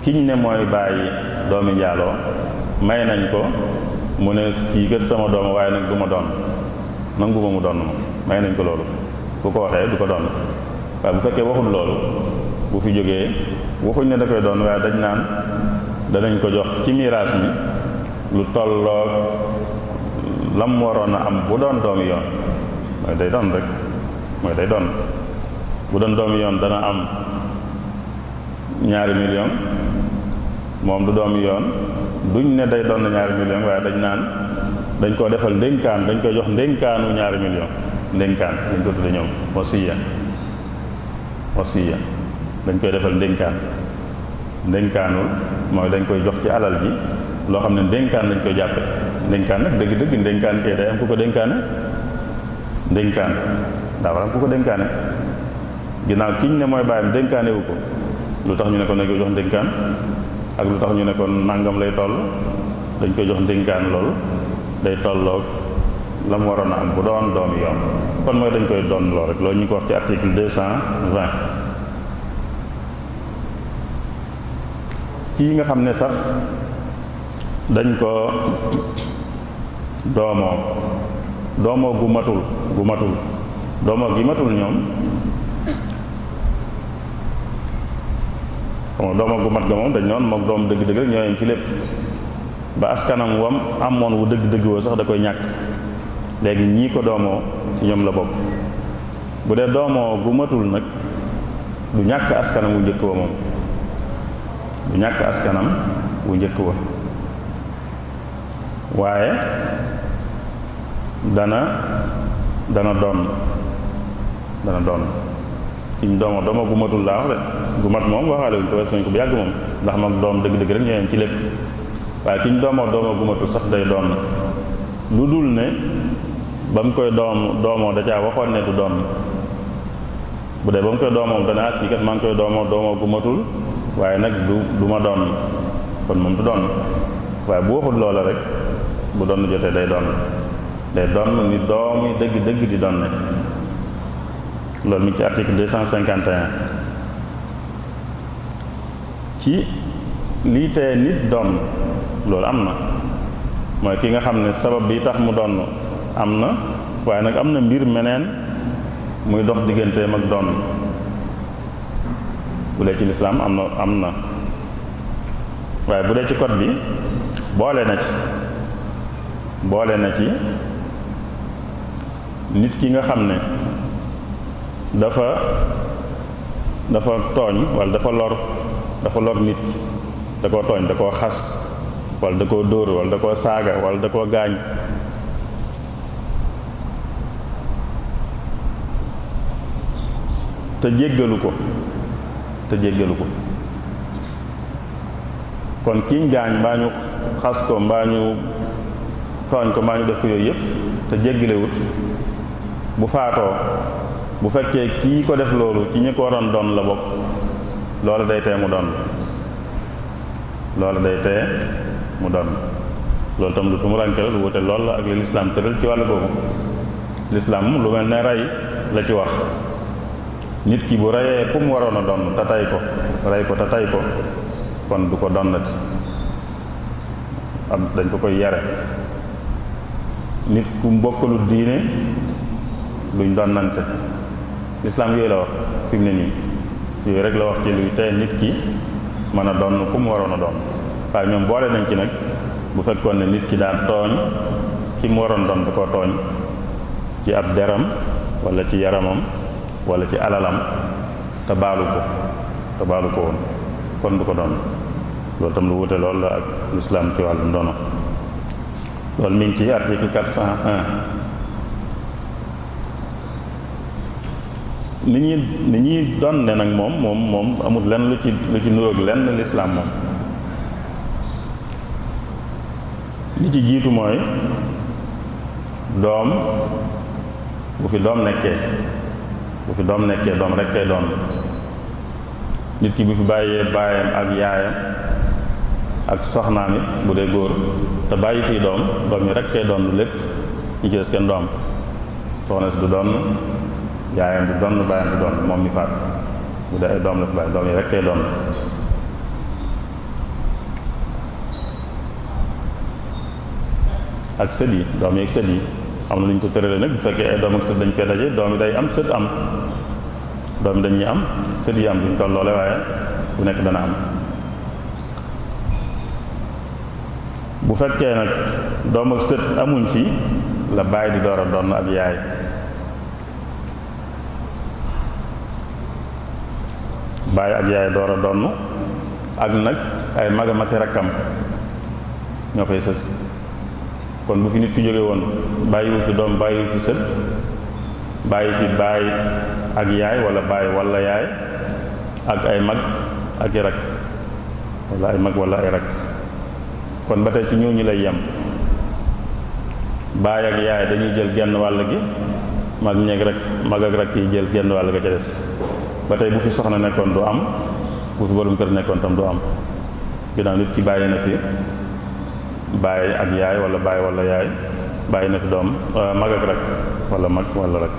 kiñ ne mooy bàyyi doomi njaaloo may nañ ko mu ne kii kër sama doom waaye nag du ma doon nanguma mu doon ma may nañ ko loolu bu ko waxee du ko doon waaye bu fekkee waxul loolu bu fi jógee waxuñ ne da koy doon waaye dañ naan danañ ko jox ci miraas mi lu tolloog lam waroon a am bu doon doomi yoon mooy day doon rek mooy day doon bu doon doomi yoon dana am 2 millions moom du doomi yoon duñ ne day doon na 2 millions waaye dañ naan dañ koo defal ndénkaan dañ koy jox ndénkaanu 2 millions ndénkaan dañ ko tudde ñoom wasiya dañ koy defal ndénkaanul mooy dañ koy jox ci alal ji loo xam ne ndénkaan lañ koy jàppe ndénkaan nag dëgg-dëgg ndénkaan kay day am ku ko dénkaane ndénkaan daa war am ku ko dénkaane ginnaaw kiñ ne mooy bàyyam dénkaane wu ko lu tax ñu ne ko nañ koy jox ndénkaan ak lu tax ñu ne ko nangam lay toll dañ koy jox ndénkaan loolu day tolloog la mu waroon a am bu doon doomi yoon kon mooy dañ koy doon lool rek loolu ñu ko wax ci article 220 kii nga xam ne sax dañ ko doomoo gu matul doomoo gi matul ñoom xam nga doomoo gu mat ga moom dañ noon mook doom dëgg-dëgg rek ñoo yem ci lépp ba askanam wam amoon wu dëgg-dëgg woo sax da koy ñàkk léegi ñii ko doomoo ci ñoom la bokk bu dee doomoo gu matul nag du ñàkk askanam wu njëkk wa moom du ñàkk askanam wu njëkk wa waaye dana doon kiñ dooma gu matul laa wax de gu mat moom waxaale wuñ ko wees nañ ko bu yàgg moom ndax mag doom dëgg-dëgg rek ñoo yem ci lépp waaye kiñ dooma gu matul sax day doon lu dul ne ba mu koy doomoo da caa waxoon ne du doon bu dee ba mu koy doomoom dana ak kii kat maa ngi koy doomoo gu matul waaye nag du ma doon kon moom du doon waaye bu waxul loola rek bu doon jotee day doon ni doomi dëgg-dëgg di doon ne loolu mi ci article 251 ci lii tee nit doon loolu am na mooy ki nga xam ne sabab bi tax mu doon am na waaye nag am na mbir meneen muy dox digganteem ak doon bu dee ci lislaam am na waaye bu dee ci code bi boole na ci nit ki nga xam ne dafa tooñ walla dafa lor nit ki da koo tooñ da koo xas walla da koo dóor walla da koo saaga walla da koo gaañ te jéggalu ko kon kiñ gaañ mbaa ñu xas ko mbaa ñu tooñ ko mbaa ñu def ko yooyu yëpp te jéggalewut bu faatoo bu fekkee kii ko def loolu ci ñi ko waroon doon la bokk loola day tee mu doon loolu tam lu tumuranke la lu wute lool la ak li lislaam tëral ci wàll boobu lislaam lu mel ne rey la ci wax nit ki bu reyee ku mu waroon a doon te tay ko rey ko te tay ko kon du ko donnati dañ ko koy yare nit ku mbokkalu diine luñ donnante lislaam yooyu la wax fi mu ne nii yooyu rek la wax ci luy tee nit ki mën a doon ku mu waroon a doon waaye ñoom boole nañ ci nag bu fekkoon ne nit ki daan tooñ ki mu waroon doon da koo tooñ ci ab deram wala ci yaramam wala ci alalam te baalu ko woon kon du ko doon loolu tam lu wute lool la ak lislaam ci wàllu ndono loolu mi ngi ci article 401 ni ñuy doon ne nag moom amul lenn lu ci nuróog lenn lislaam moom. li ci jiitu mooy doom bu fi doom nekkee doom rek kay doon. nit ki bu fi bàyyee baayam ak yaayam ak soxnaam it bu dee góor te bàyyi fii doom yi rek kay doon lépp ñi ci des kenn doom soxna si du doon yaayam du doon baayam du doon moom mi faat bu dee ay doom la fi bàyyi doom yi rek kay doon. ak sët yi doom yi ak sët yi am na lu ñu ko tëralee nag bu fekkee ay doom ak sët dañ fee daje doom yi day am sët am doom yi dañuy am sët yi am duñ tolloole waaye bu nekk dana am. bu fekkee nag doom ak sët amuñ fi la baay di door a doon ab yaay. baay ak yaay door a donn ak nag ay magam ak rakkam ñoo fay sës. kon bu fi nit ki jóge woon bàyyiwu fi doom bàyyiwu fi sët bàyyi fi baay ak yaay wala baay wala yaay ak ay mag ak i rakk wala ay mag wala ay rakk kon ba tey ci ñooñu lay yem. baay ak yaay dañuy jël genn wàll gi mag ak rakk yi jël genn wàll ga ca des. ba tey bu fi soxna nekkoon du am bu fi borom kër nekkoon tam du am ginnaaw nit ki bàyyi na fi baay ak yaay wala baay wala yaay bàyyi na fi doom mag ak rak wala mag wala rak.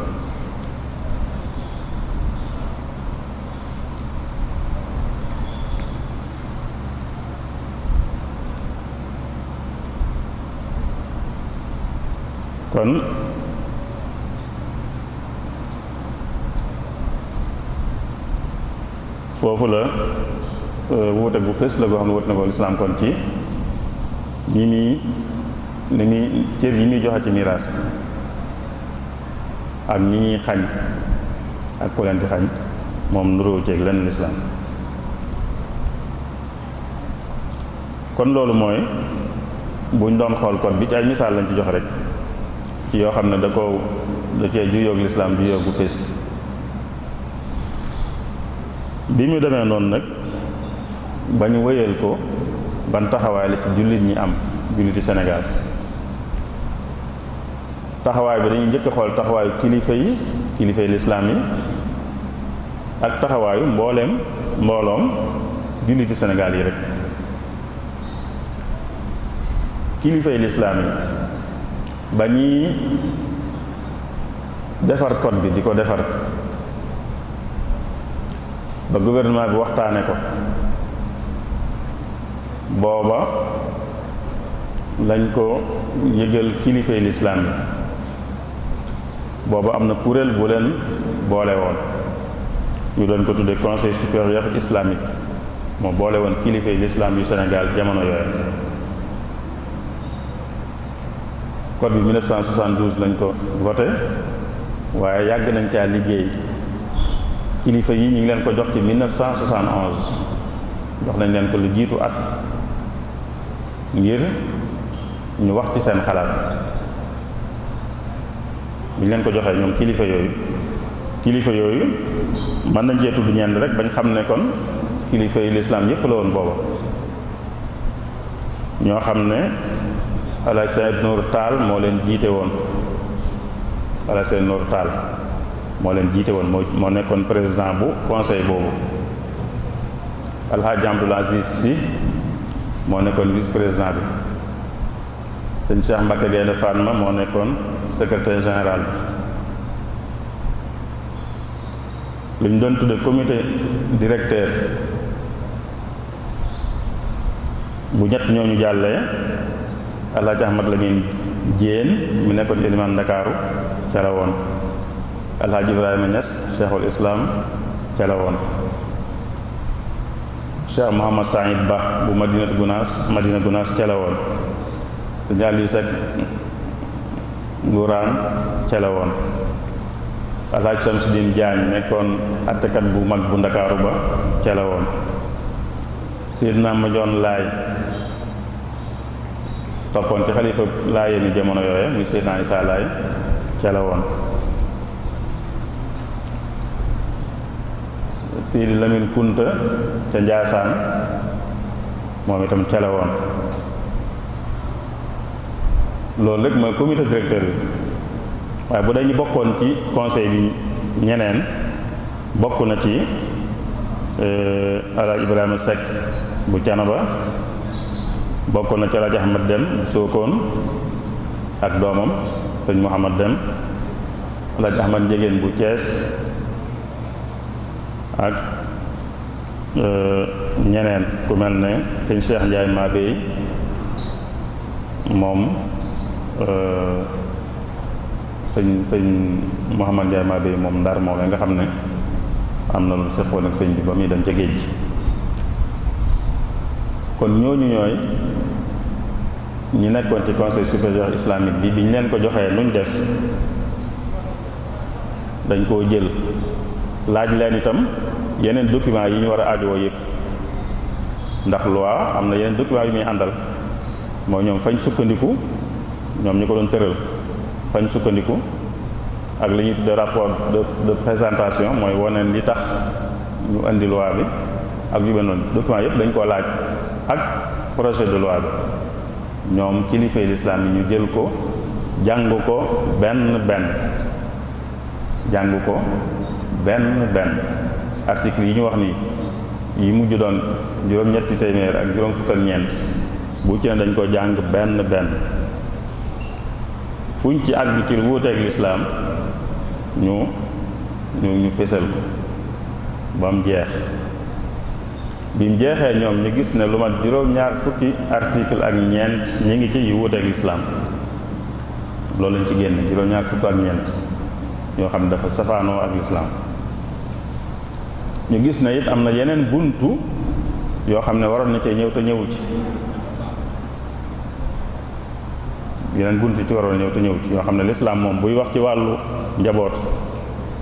kon foofu la wuute bu fës la goo xam ne wut na ko lislaam kon ci ni muy cër yi muy joxe ci miraas ak ñi ñuy xañ ak ku leen di xañ moom nuróo ceeg lenn lislaam. kon loolu mooy buñ doon xool code bi ci ay misaal lañ ci joxe rek ci yoo xam ne da cee juyoog lislaam juyoog bu fés. bi mu demee noonu nag ba ñu wéyal ko ban taxawaay la ci jullit ñi am julliti Sénégal. taxawaay bi dañuy njëkk a xool taxawaayu kilifay lislaam yi ak taxawaayu mbooloom julliti Sénégal yi rek. kilifay lislaam yi ba ñuy defar code bi di ko defar ba gouvernement bi waxtaane ko booba lañ ko yëgal kilifay lislaam yi booba am na kuréel bu leen boole woon ñu doon ko tuddee conseil supérieur islamique moo boole woon kilifay lislaam yu Sénégal jamono yooyu. code bi 1972 lañ ko voté waaye yàgg nañ caa liggéey kilifa yi ñu ngi leen ko jox ci 1971 jox nañ leen ko lu jiitu at ngir ñu wax ci seen xalaat bi ñu leen ko joxee ñoom kilifa yooyu mën nañ cee tudd ñenn rek bañ xam ne kon kilifa yi lislaam yépp la woon booba ñoo xam ne Alaaji Saïd Nour Tall moo leen jiite woon Alaaji Saïd Nour Tall moo leen jiite woon moo nekkoon président bu conseil boobu. Alhaji Abdoul Aziz Sy moo nekkoon vice président bi. sëñ Cheikh Mbacké Gaïndé Fatma moo nekkoon secrétaire général bi. li ñu doon tudde comité directeur bu ñett ñooñu jàllee. Alhaji Ahmad Lamine Diène mi nekkoon élimaan Ndakaaru ca la woon. Alhaji Ibrahima Niass cheikhul islam ca la woon. Cheikh Mouhamad Saïd Ba bu Madina Gunaas ca la woon. Sëñ Aliou Seck Ngouraan ca la woon. Alhaji Samsidine Diagne nekkoon attekat bu mag bu Ndakaaru ba ca la woon. Seydina Madione Laye toppoon ci xalifa Laayeen ni jamono yooye muy Seydina Issa Laye ca la woon. Sidi Lamine Kunta ca Njaasaan moom itam ca la woon. loolu rek mooy comité directeur bi waaye bu dañu bokkoon ci conseil bi ñeneen bokk na ci Alaaji Ibrahima Seck bu Canaba, bokk na ci Alaaji Ahmad Dem bu Sookoon ak doomam sëñ Mouhamad Dem, Alaaji Ahmad Njegéen bu Thiès ak ñeneen ku mel ne sëñ Cheikh Ndiaye Mabéy moom sëñ Mouhamad Ndiaye Mabéy moom Ndar moom nga xam ne am na lu seqoon ak sëñ bi ba muy dem ca géej gi. kon ñooñu ñooy ñi nekkoon ci conseil supérieur islamique bi ñu leen ko joxee nuñ def dañ koo jël laaj leen itam yeneen documents yi ñu war a aajowoo yëpp, ndax loi am na yeneen documents yu muy àndal, mooy ñoom fañ sukkandiku, ñoom ñu ko doon tëral fañ sukkandiku ak li ñuy tudde rapport de présentation, mooy woneen li tax ñu indi loi bi ak yu mel noonu. documents yëpp dañ koo laaj ak projet de loi bi. ñoom kilifay lislaam yi ñu jël ko jàng ko benn article yi ñu wax ni yi mujj doon juróom-ñetti téeméer ak juróom fukk ak ñeent bu ci ne dañ ko jàng benn fuñ ci àgg ci lu wuuteeg lislaam ñu fésal ko ba mu jeex. bi mu jeexee ñoom ñu gis ne lu mat juróom-ñaar fukki article ak ñeent ñi ngi ci yu wuuteeg lislaam, loolu lañ ci génne juróom-ñaar fukk ak ñeent yoo xam ne dafa safaanoo ak lislaam. ñu gis ne it am na yeneen buntu yoo xam ne waroon na cee ñëw te ñëwu ci, yeneen buntu ci waroon ñëw te ñëwu ci yoo xam ne lislaam moom buy wax ci wàllu njaboot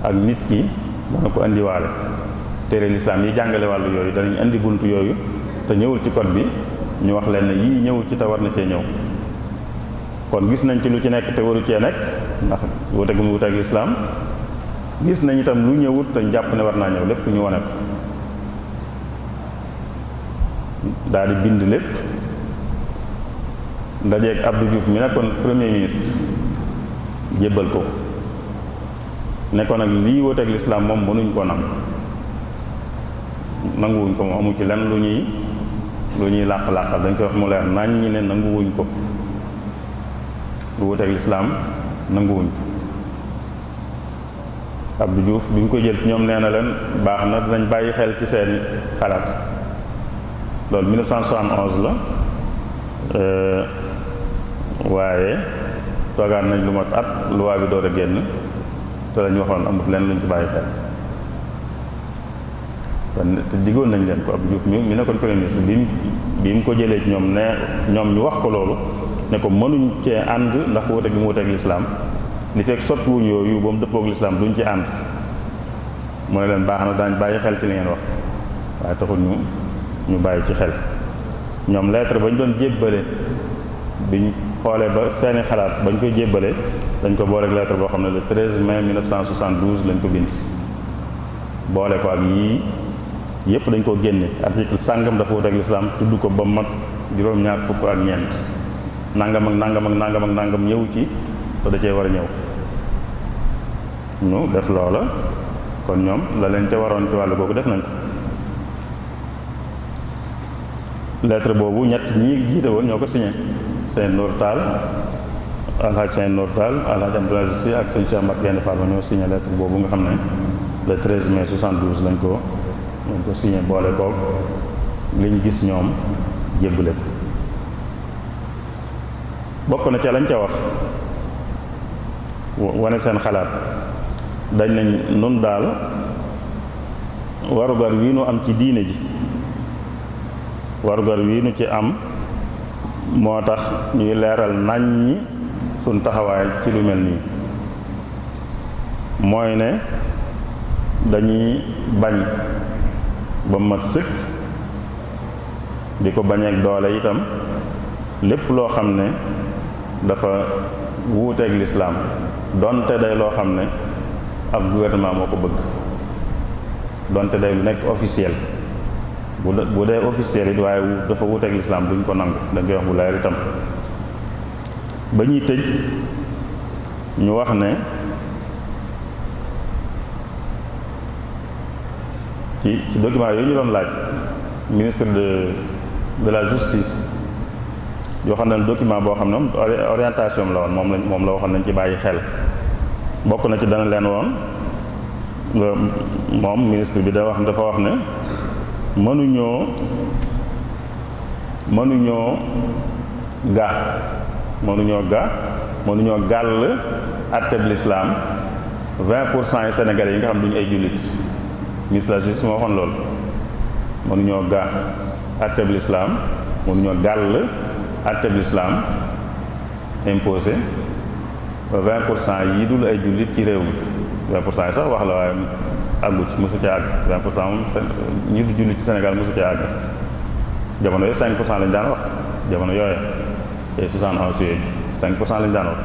ak nit ki dana ko indiwaale. téere lislaam yi jàngale wàllu yooyu danañ indi buntu yooyu te ñëwul ci code bi, ñu wax leen ne yii ñëwul ci te war na cee ñëw. kon gis nañ ci lu ci nekk te waru cee nekk ndax wute gu mu wute ak lislaam. gis nañ itam lu ñëwut te jàpp ne war naa ñëw lépp ñu wane ko, daal di bind lépp ndajeeg Abdou Diouf mi nekkoon premier ministre jébbal ko nekkoon nag lii wuteeg lislaam moom mënuñ ko nanguwuñ ko moom amu ci lenn lu ñuy làq-làqal, dañ koy wax mu leer nañ ñi ne nanguwuñ ko, lu wuteeg lislaam nanguwuñ ko. Abdou Diouf bi ñu ko jël ñoom nee na leen baax na dinañ bàyyi xel ci seeni xalaat. loolu 1971 la, waaye toogaan nañ lu mat at loi bi door a génn te lañ waxoon amut leen luñ ci bàyyi xel. te diggoon nañ leen ko. Abdou Diouf mi nekkoon premier ministre bi mu ko jëlee ci ñoom ñoom ñu wax ko loolu ne ko mënuñ cee ànd ndax wuute gi mu wuuteeg lislaam, li fekk sottiwuñ yooyu ba mu dëppoog lislaam duñ ci ànd. mu ne leen baax na daañ bàyyi xel ci li ngeen wax, waaye taxul ñu bàyyi ci xel. ñoom lettre bañ doon jébbale biñ xoolee ba seeni xalaat bañ koy jébbale dañ ko booleeg lettre boo xam ne le 13 mai 1972 lañ ko bind, boole ko ak yii yëpp dañ koo génne. article sàngam dafa wuuteeg lislaam tudd ko ba mat juróom-ñaar fukk ak ñeent, nangam ak nangam ñëw ci te da cee war a ñëw. ñu def loola, kon ñoom la leen ca waroon ci wàllu googu def nañ ko. lettre boobu ñett ñi jiite woon ñoo ko signé, Sëñ Nour Tall, Alhaaj Sëñ Nour Tall, Alhaaj Abdoul Aziz Sy ak Sëñ Cheikh Mbacke Gaïndé Fatma ñoo signé lettre boobu nga xam ne le 13 mai 72 lañ ko signé, boole koog liñ gis ñoom jébbale ko. bokk na ca lañ ca wax wane seen xalaat, dañ nañ nun daal warugar wii nu am ci diine ji, warugar wii nu ci am moo tax ñuy leeral nañ ñi suñ taxawaay ci lu mel nii. mooy ne dañuy bañ ba mat sëkk, di ko bañeek doole itam lépp loo xam ne dafa wuuteeg lislaam, donte day loo xam ne ab gouvernement moo ko bëgg. donte day nekk officiel bu dee officiel it waaye dafa wuteeg lislaam duñ ko nangu dañ koy wax bu leer itam. ba ñuy tëj ñu wax ne ci document yooyu ñu doon laaj ministre de la justice yoo xam ne document boo xam ne orientation la woon moom la waxoon nañ ci bàyyi xel bokk na ci dana leen woon moom ministre bi dafa wax ne mënuñoo gàll atteb lislaam 20% yi Sénégalais yi nga xam duñu ay jullit ministre de la justice moo waxoon loolu mënuñoo atteb lislaam mënuñoo gàll atteb lislaam imposé 20% yi dul ay jullit ci réew mi 20% yi sax wax la waaye àggu ci mosu ci àgg 20% moom ñi du jullit ci Sénégal mosu ci àgg jamono yooyu 5% lañ daan wax jamono yooyu te 71 yooyu 5% lañ daan wax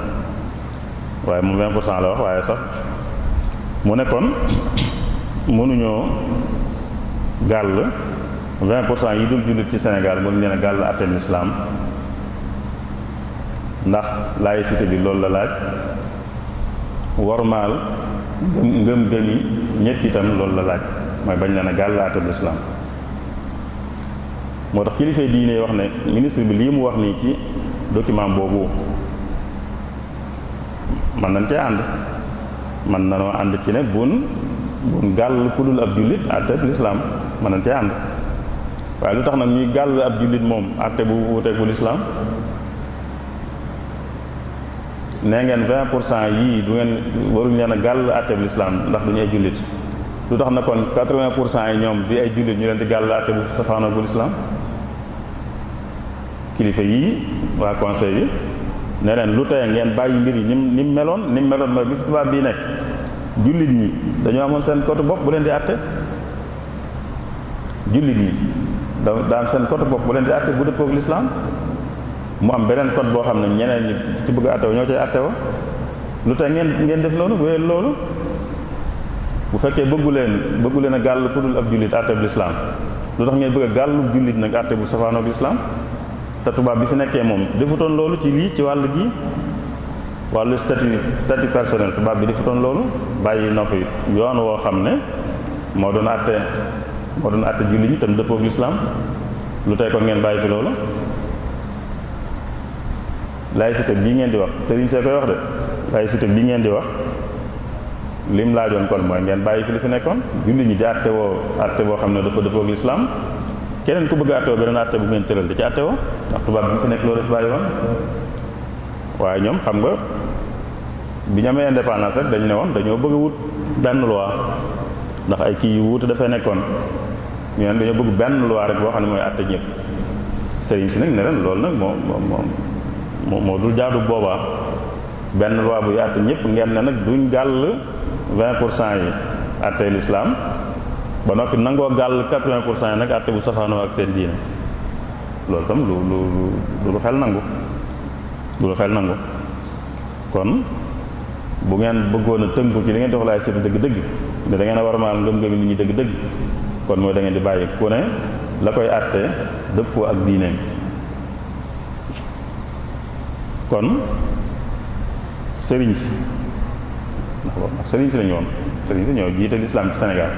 waaye moom 20% la wax waaye sax mu ne kon mënuñoo gàll 20% yi dul jullit ci Sénégal mënuñu leen a gàll àtteem lislaam ndax laïcité bi loolu la laaj wormaal ngëm-ngëm yi ñëpp itam loolu la laaj mooy bañ leen a gàll àtteem lislaam moo tax kilifay diine wax ne ministre bi lii mu wax nii ci document boobu man nañ cee ànd man nanoo ànd ci ne bun gàll ku dul ab jullit àtteem lislaam man nañ cee ànd waaye lu tax nag ñuy gàll ab jullit moom àtte bu wuuteeg bu lislaam nee ngeen 20% yii du ngeen waruñ leen a gàll àtte bu lislaam ndax duñu ay jullit lu tax na kon 80% yi ñoom di ay jullit ñu leen di gàll àtte bu safaana bu lislaam kilifa yii waa conseil bi ne leen lu tey ngeen bàyyi mbir yi ni mu meloon mooy bi fi tubaab bii nekk jullit ñi dañoo amoon seen côté bopp bu leen di àtte jullit ñi daa am seen côté bopp bu leen di àtte bu dëppoo ak lislaam mu am beneen code boo xam ne ñeneen ñi ci bëgg a àtte ñoo cay àtte wa lu tax ngeen def loolu wéyal loolu bu fekkee bëggu leen a gàll ku dul ab jullit àtte bu lislaam lu tax ngeen bëgg a gàllu jullit nag àtte bu safaanoog lislaam te tubaab bi fi nekkee moom defutoon loolu ci lii ci wàll gi wàllu statut personnel tubaab bi defutoon loolu bàyyi na fi yoon woo xam ne moo doon àtte jullit ñi tam dëppoo ak lislaam lu tey kon ngeen bàyyi fi loolu laïcité bii ngeen di wax sëriñ see koy wax de laïcité bii ngeen di wax lim laajoon kon mooy ngeen bàyyi fi li fi nekkoon jullit ñi di àtte boo xam ne dafa dëppoo ak lislaam keneen ku bëgg a àtte woo beneen àtte bu ngeen tëral di ci àtte woo ndax tubaab bi fi nekk loolu def bàyyi woon waaye ñoom xam nga bi ñu amee indépendance rek dañu ne woon dañoo bëgg a wut benn loi ndax ay kii yu wuute dafay nekkoon ñu ne dañoo bëgg benn loi rek boo xam ne mooy àtte ñëpp sëriñ si nag ne leen loolu nag moo dul jaadu boobaa benn loi bu àtte ñëpp ngeen ne nag duñ gàll 20% yi àtte lislaam ba noppi nangoo gàll 80% yi nag àtte bu safaanoo ak seen diine loolu tam lu xel nangu kon bu ngeen bëggoon a tënku ci li ngeen dox laay seeti dëgg-dëgg ne da ngeen a war maal ngëm-ngëmi nit ñi dëgg-dëgg kon mooy da ngeen di bàyyi ku ne la koy àtte dëppoo ak diineem kon sëriñ si ndax sëriñ si lañu woon sëriñ si ñoo jiite lislaam ci Sénégal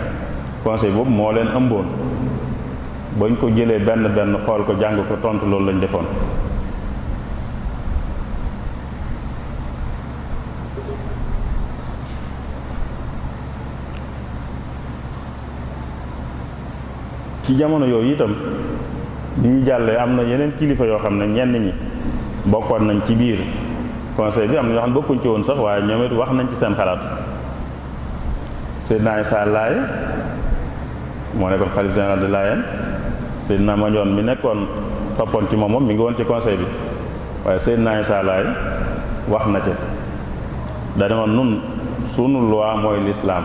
conseil boobu moo leen ëmboon bañ ko jëlee benn xool ko jàng ko tontu loolu lañ defoon ci jamono yooyu itam bi ñu jàllee am na yeneen kilifa yoo xam ne ñenn ñi bokkoon nañ ci biir conseil bi am na ñoo xam ne bokkuñ ci woon sax waaye ñoom it wax nañ ci seen xalaat Seydina Issa Laye moo nekkoon xalif général de Layène Seydina Mandione mi nekkoon toppoon ci moom mi ngi woon ci conseil bi waaye Seydina Issa Laye wax na ci dane woon nun sunu loi mooy lislaam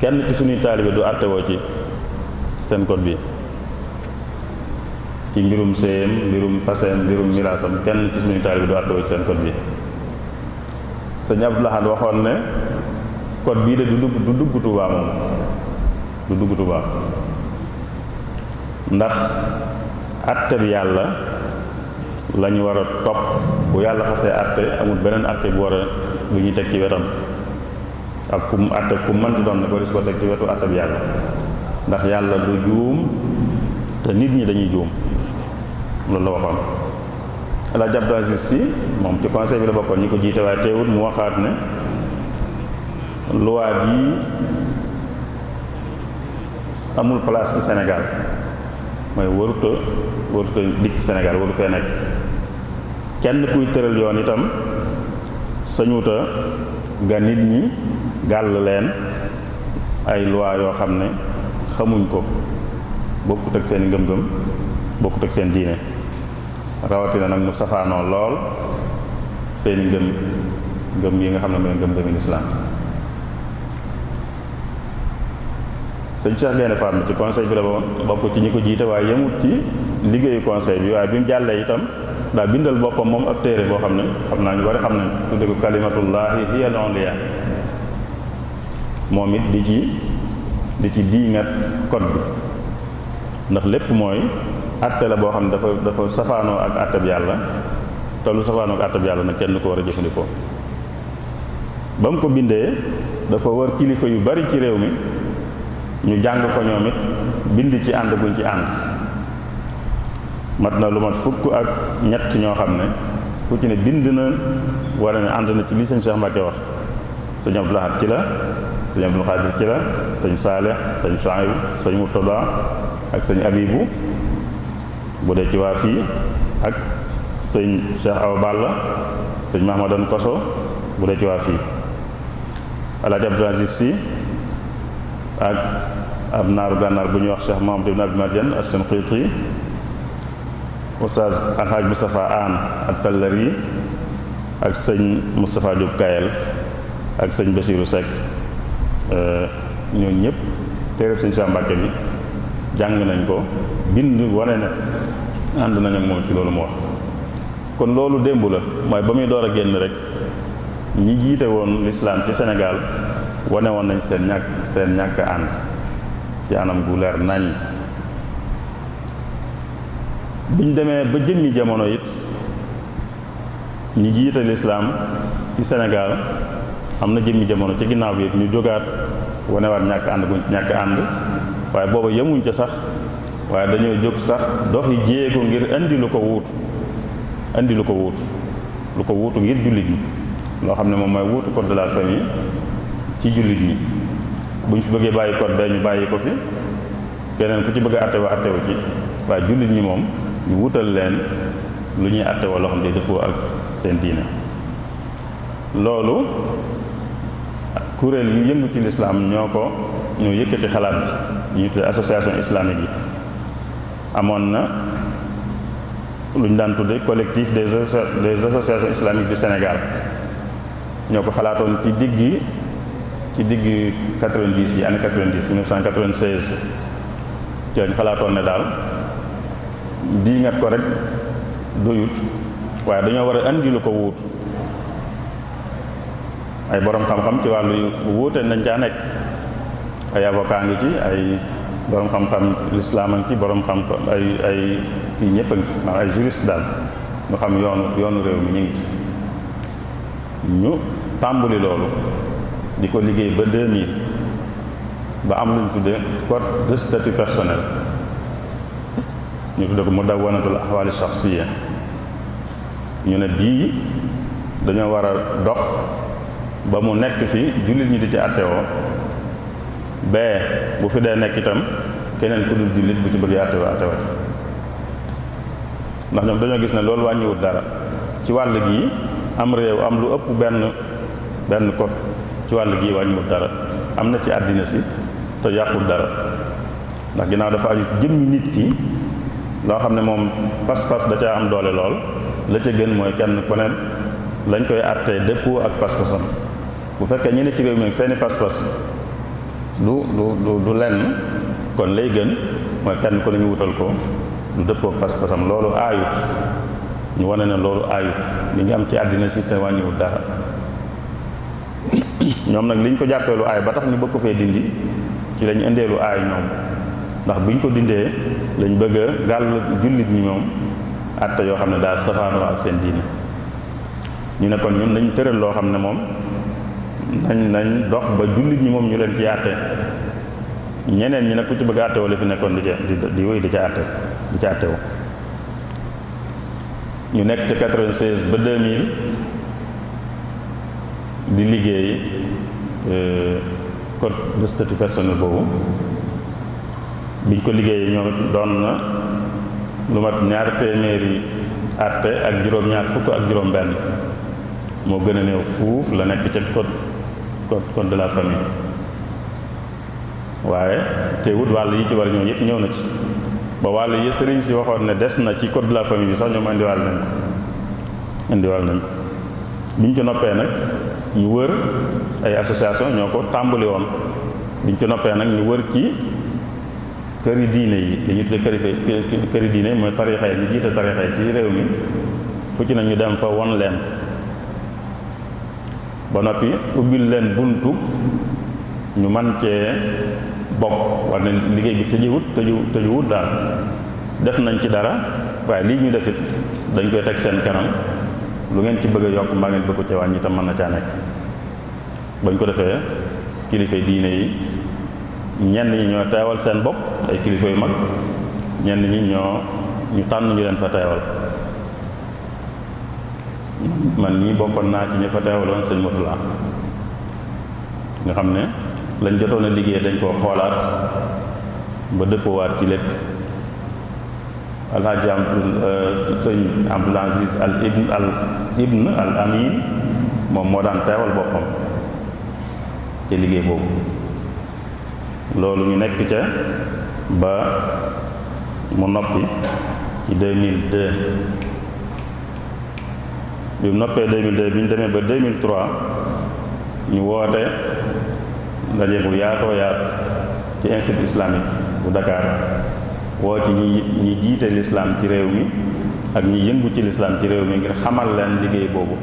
kenn ci suñuy taalibe du àttewoo ci seen code bi ci mbirum séyam mbirum paseem mbirum miraasam kenn ci suñuy taalibe du àttewoo ci seen code bi sëñ Abdou Lahad waxoon ne code bii de du dugg Tuubaa moom du dugg Tuubaa ndax atte bi yàlla la ñu war a topp. bu yàlla xasee atte amul beneen atte bu war a bu ñuy teg ci wetam ak kum atte ku mën di doon ne ko dis ko teg ci wetu atte bi yàlla ndax yàlla du juum te nit ñi dañuy juum loolu la waxoon. El Hadj Abdou Aziz Sy moom ci conseil bi la bokkoon ñi ko jiite waaye teewut mu waxaat ne loi bii amul place ci Sénégal mooy waruta dikk Sénégal waru fee nekk kenn kuy tëral yoon itam sañuta ga nit ñi gàll leen ay loi yoo xam ne xamuñ ko bokkut ak seen ngëm-ngëm bokkut ak seen diine rawatina nag mu safaanoo lool seeni ngëm yi nga xam ne mooy ngëm-ngëmi lislaam. sëñ Cheikh Gaïndé Fatma ci conseil bi la bokk ci ñi ko jiite waaye yemut ci liggéeyu conseil bi waaye bi mu jàllee itam daa bindal boppam moom ab téere boo xam ne xam naa ñu bari xam nañ tudde ko kalimatullahi hiya al-ulya moom it di ci diingat code bi ndax lépp mooy atte la boo xam ne dafa safaanoo ak atte bi yàlla te lu safaanoo ak atte bi yàlla nag kenn ko war a jëfandikoo. ba mu ko bindee dafa war kilifa yu bari ci réew mi ñu jàng ko ñoom it bind ci ànd buñ ci ànd mat na lu mat fukk ak ñett ñoo xam ne ku ci ne bind na wala ne ànd na ci li sëñ Cheikh Mbacke wax sëñ Abdou Lahad ci la sëñ Abdou Khadir ci la sëñ Saleh sëñ Chouaïb sëñ Murtada ak sëñ Abibou bu dee ci waa fii ak sëñ Cheikh Awa Balla sëñ Mahamadan Koso bu dee ci waa fii El Hadj Abdou Aziz Sy ak ab naaru gànnaar bu ñuy wax Cheikh Mahamad ibn Abdou Madiane Ash-Shanqiti Oustaz Alhaaj Moustapha Anne ak Pellari ak sëñ Moustapha Diop Kayel ak sëñ Bassirou Seck ñooñu ñëpp téereb sëñ Cheikh Mbacke bi jàng nañ ko bind wane ne ànd nañ ak moom ci loolu mu wax. kon loolu démb la mooy ba muy door a génn rek ñi jiite woon l'islam ci Sénégal wane woon nañ seen ñàkk ànd ci anam gu leer nañ. biñ demee ba jëmmi jamono it ñi jiite l'islam ci Sénégal am na jëmmi jamono ci ginnaaw bi ñu jógaat wanewaat ñàkk ànd waaye booba yemuñ ca sax waaye dañoo jóg sax doxi jéego ngir indi lu ko wuutu ngir jullit ñi loo xam ne moom mooy wuutu code de la famille ci jullit ñi buñ fi bëggee bàyyi code bee ñu bàyyi ko fi keneen ku ci bëgg a àttewa àttewu ci waaye jullit ñi moom ñu wutal leen lu ñuy àttewa loo xam ne dëppoo ak seen diine. loolu kuréel yu yëngu ci lislaam ñoo yëkkati xalaat bi ñu tuddee association islamique yi amoon na lu ñu daan tudde collectif des associations islamiques du Sénégal ñoo ko xalaatoon ci digg 90 yi année 90 1996 ci lañ xalaatoon ne daal di ngat ko rek doyut waaye dañoo war a andi lu ko wuutu ay borom xam-xam ci wàllu yu wuute nañ caa nekk ay avocat ngi ci ay borom xam-xam lislaam a ngi ci borom xam-xam ay kii ñëpp a ngi ci maanaam ay juriste daal nga xam yoonu réew mi ñu ngi ci ñu tàmbali loolu di ko liggéey ba 2000 ba am lu ñu tudde code de statut personnel ñu tudde ko mudawwanatul ahwali shakhsiyya ñu ne bii dañoo war a dox ba mu nekk fi jullit ñi di ci àttewoo bee bu fi dee nekk itam keneen ku dul jullit bu ci bëgg àttewoo àttewoo ndax ñoom dañoo gis ne loolu wàññiwut dara ci wàll gii am réew am lu ëpp benn code ci wàll gii wàññiwut dara am na ci àddina si te yàqut dara ndax ginnaaw dafa aju jëmmi nit ki loo xam ne moom pas-pas da caa am doole lool la ca gën mooy kenn ku ne lañ koy àttee dëppoo ak pas-pasam bu fekkee ñu ne ci réew mi seeni pas-pas du lenn kon lay gën mooy kenn ku ne ñu wutal ko lu dëppoo ak pas-pasam loolu aayut ñu wane ne loolu aayut li ngi am ci àddina si te wàññiwut dara ñoom nag liñ ko jàppee lu aay ba tax ñu bëgg ko fee dindi ci lañ indee lu aay ñoom ndax buñ ko dindee lañ bëgg a gàll jullit ñi moom atte yoo xam ne daal safaanoo ak seen diine ñu ne kon ñun nañ tëral loo xam ne moom nañ dox ba jullit ñi moom ñu leen ci àtte ñeneen ñi nag ku ci bëgg a àtte wala fi nekkoon di wéy di ca àtte woo ñu nekk ci 96 ba 2000 di liggéey code de statut personnel boobu biñ ko liggéeyee ñoom doon na lu mat ñaar téeméeri àtte ak juróom-ñaar fukk ak juróom-benn moo gën a néew fuuf la nekk ca code de la famille waaye teewut wàll yi ci war ñëw yëpp ñëw na ci ba wàll yi sëriñ si waxoon ne des na ci code de la famille bi sax ñoom indiwaal nañ ko biñ ci noppee nag ñu wër ay association ñoo ko tàmbali woon biñ ci noppee nag ñu wër ci këri diine yi dañuy tudde këri diine mooy tarixa yi ñu jiite tarixa yi ci réew mi fu ci na ñu dem fa won leen ba noppi ubbil leen buntu ñu man cee bokk war ne liggéey bi tëjuwut daal def nañ ci dara waaye lii ñu defit dañ koy teg seen kanam lu ngeen ci bëgg a yokk mbaa ngeen bëgg ko ci wàññi itam mën na caa nekk bañ ko defee kilifa diine yi ñenn ñi ñoo teewal seen bopp ay kilifa yu mag ñenn ñi ñu tànn ñu leen fa teewal man ñii bokkoon naa ci ñu fa teewaloon sëñ Mutula nga xam ne lañ jotoon a liggéey dañ koo xoolaat ba dëppoowaat ci lépp alhaji sëñ Abdul Aziz ibn al Amin moom moo daan teewal boppam ci liggéey boobu loolu ñu nekk ca ba mu noppi ci 2002 bi mu noppee 2002 bi ñu demee ba 2003 ñu woote ndaje bu yaatoo yaatu ci institut islamique bu Dakar woo ci ñi jiite l'islam ci réew mi ak ñi yëngu ci l'islam ci réew mi ngir xamal leen liggéey boobu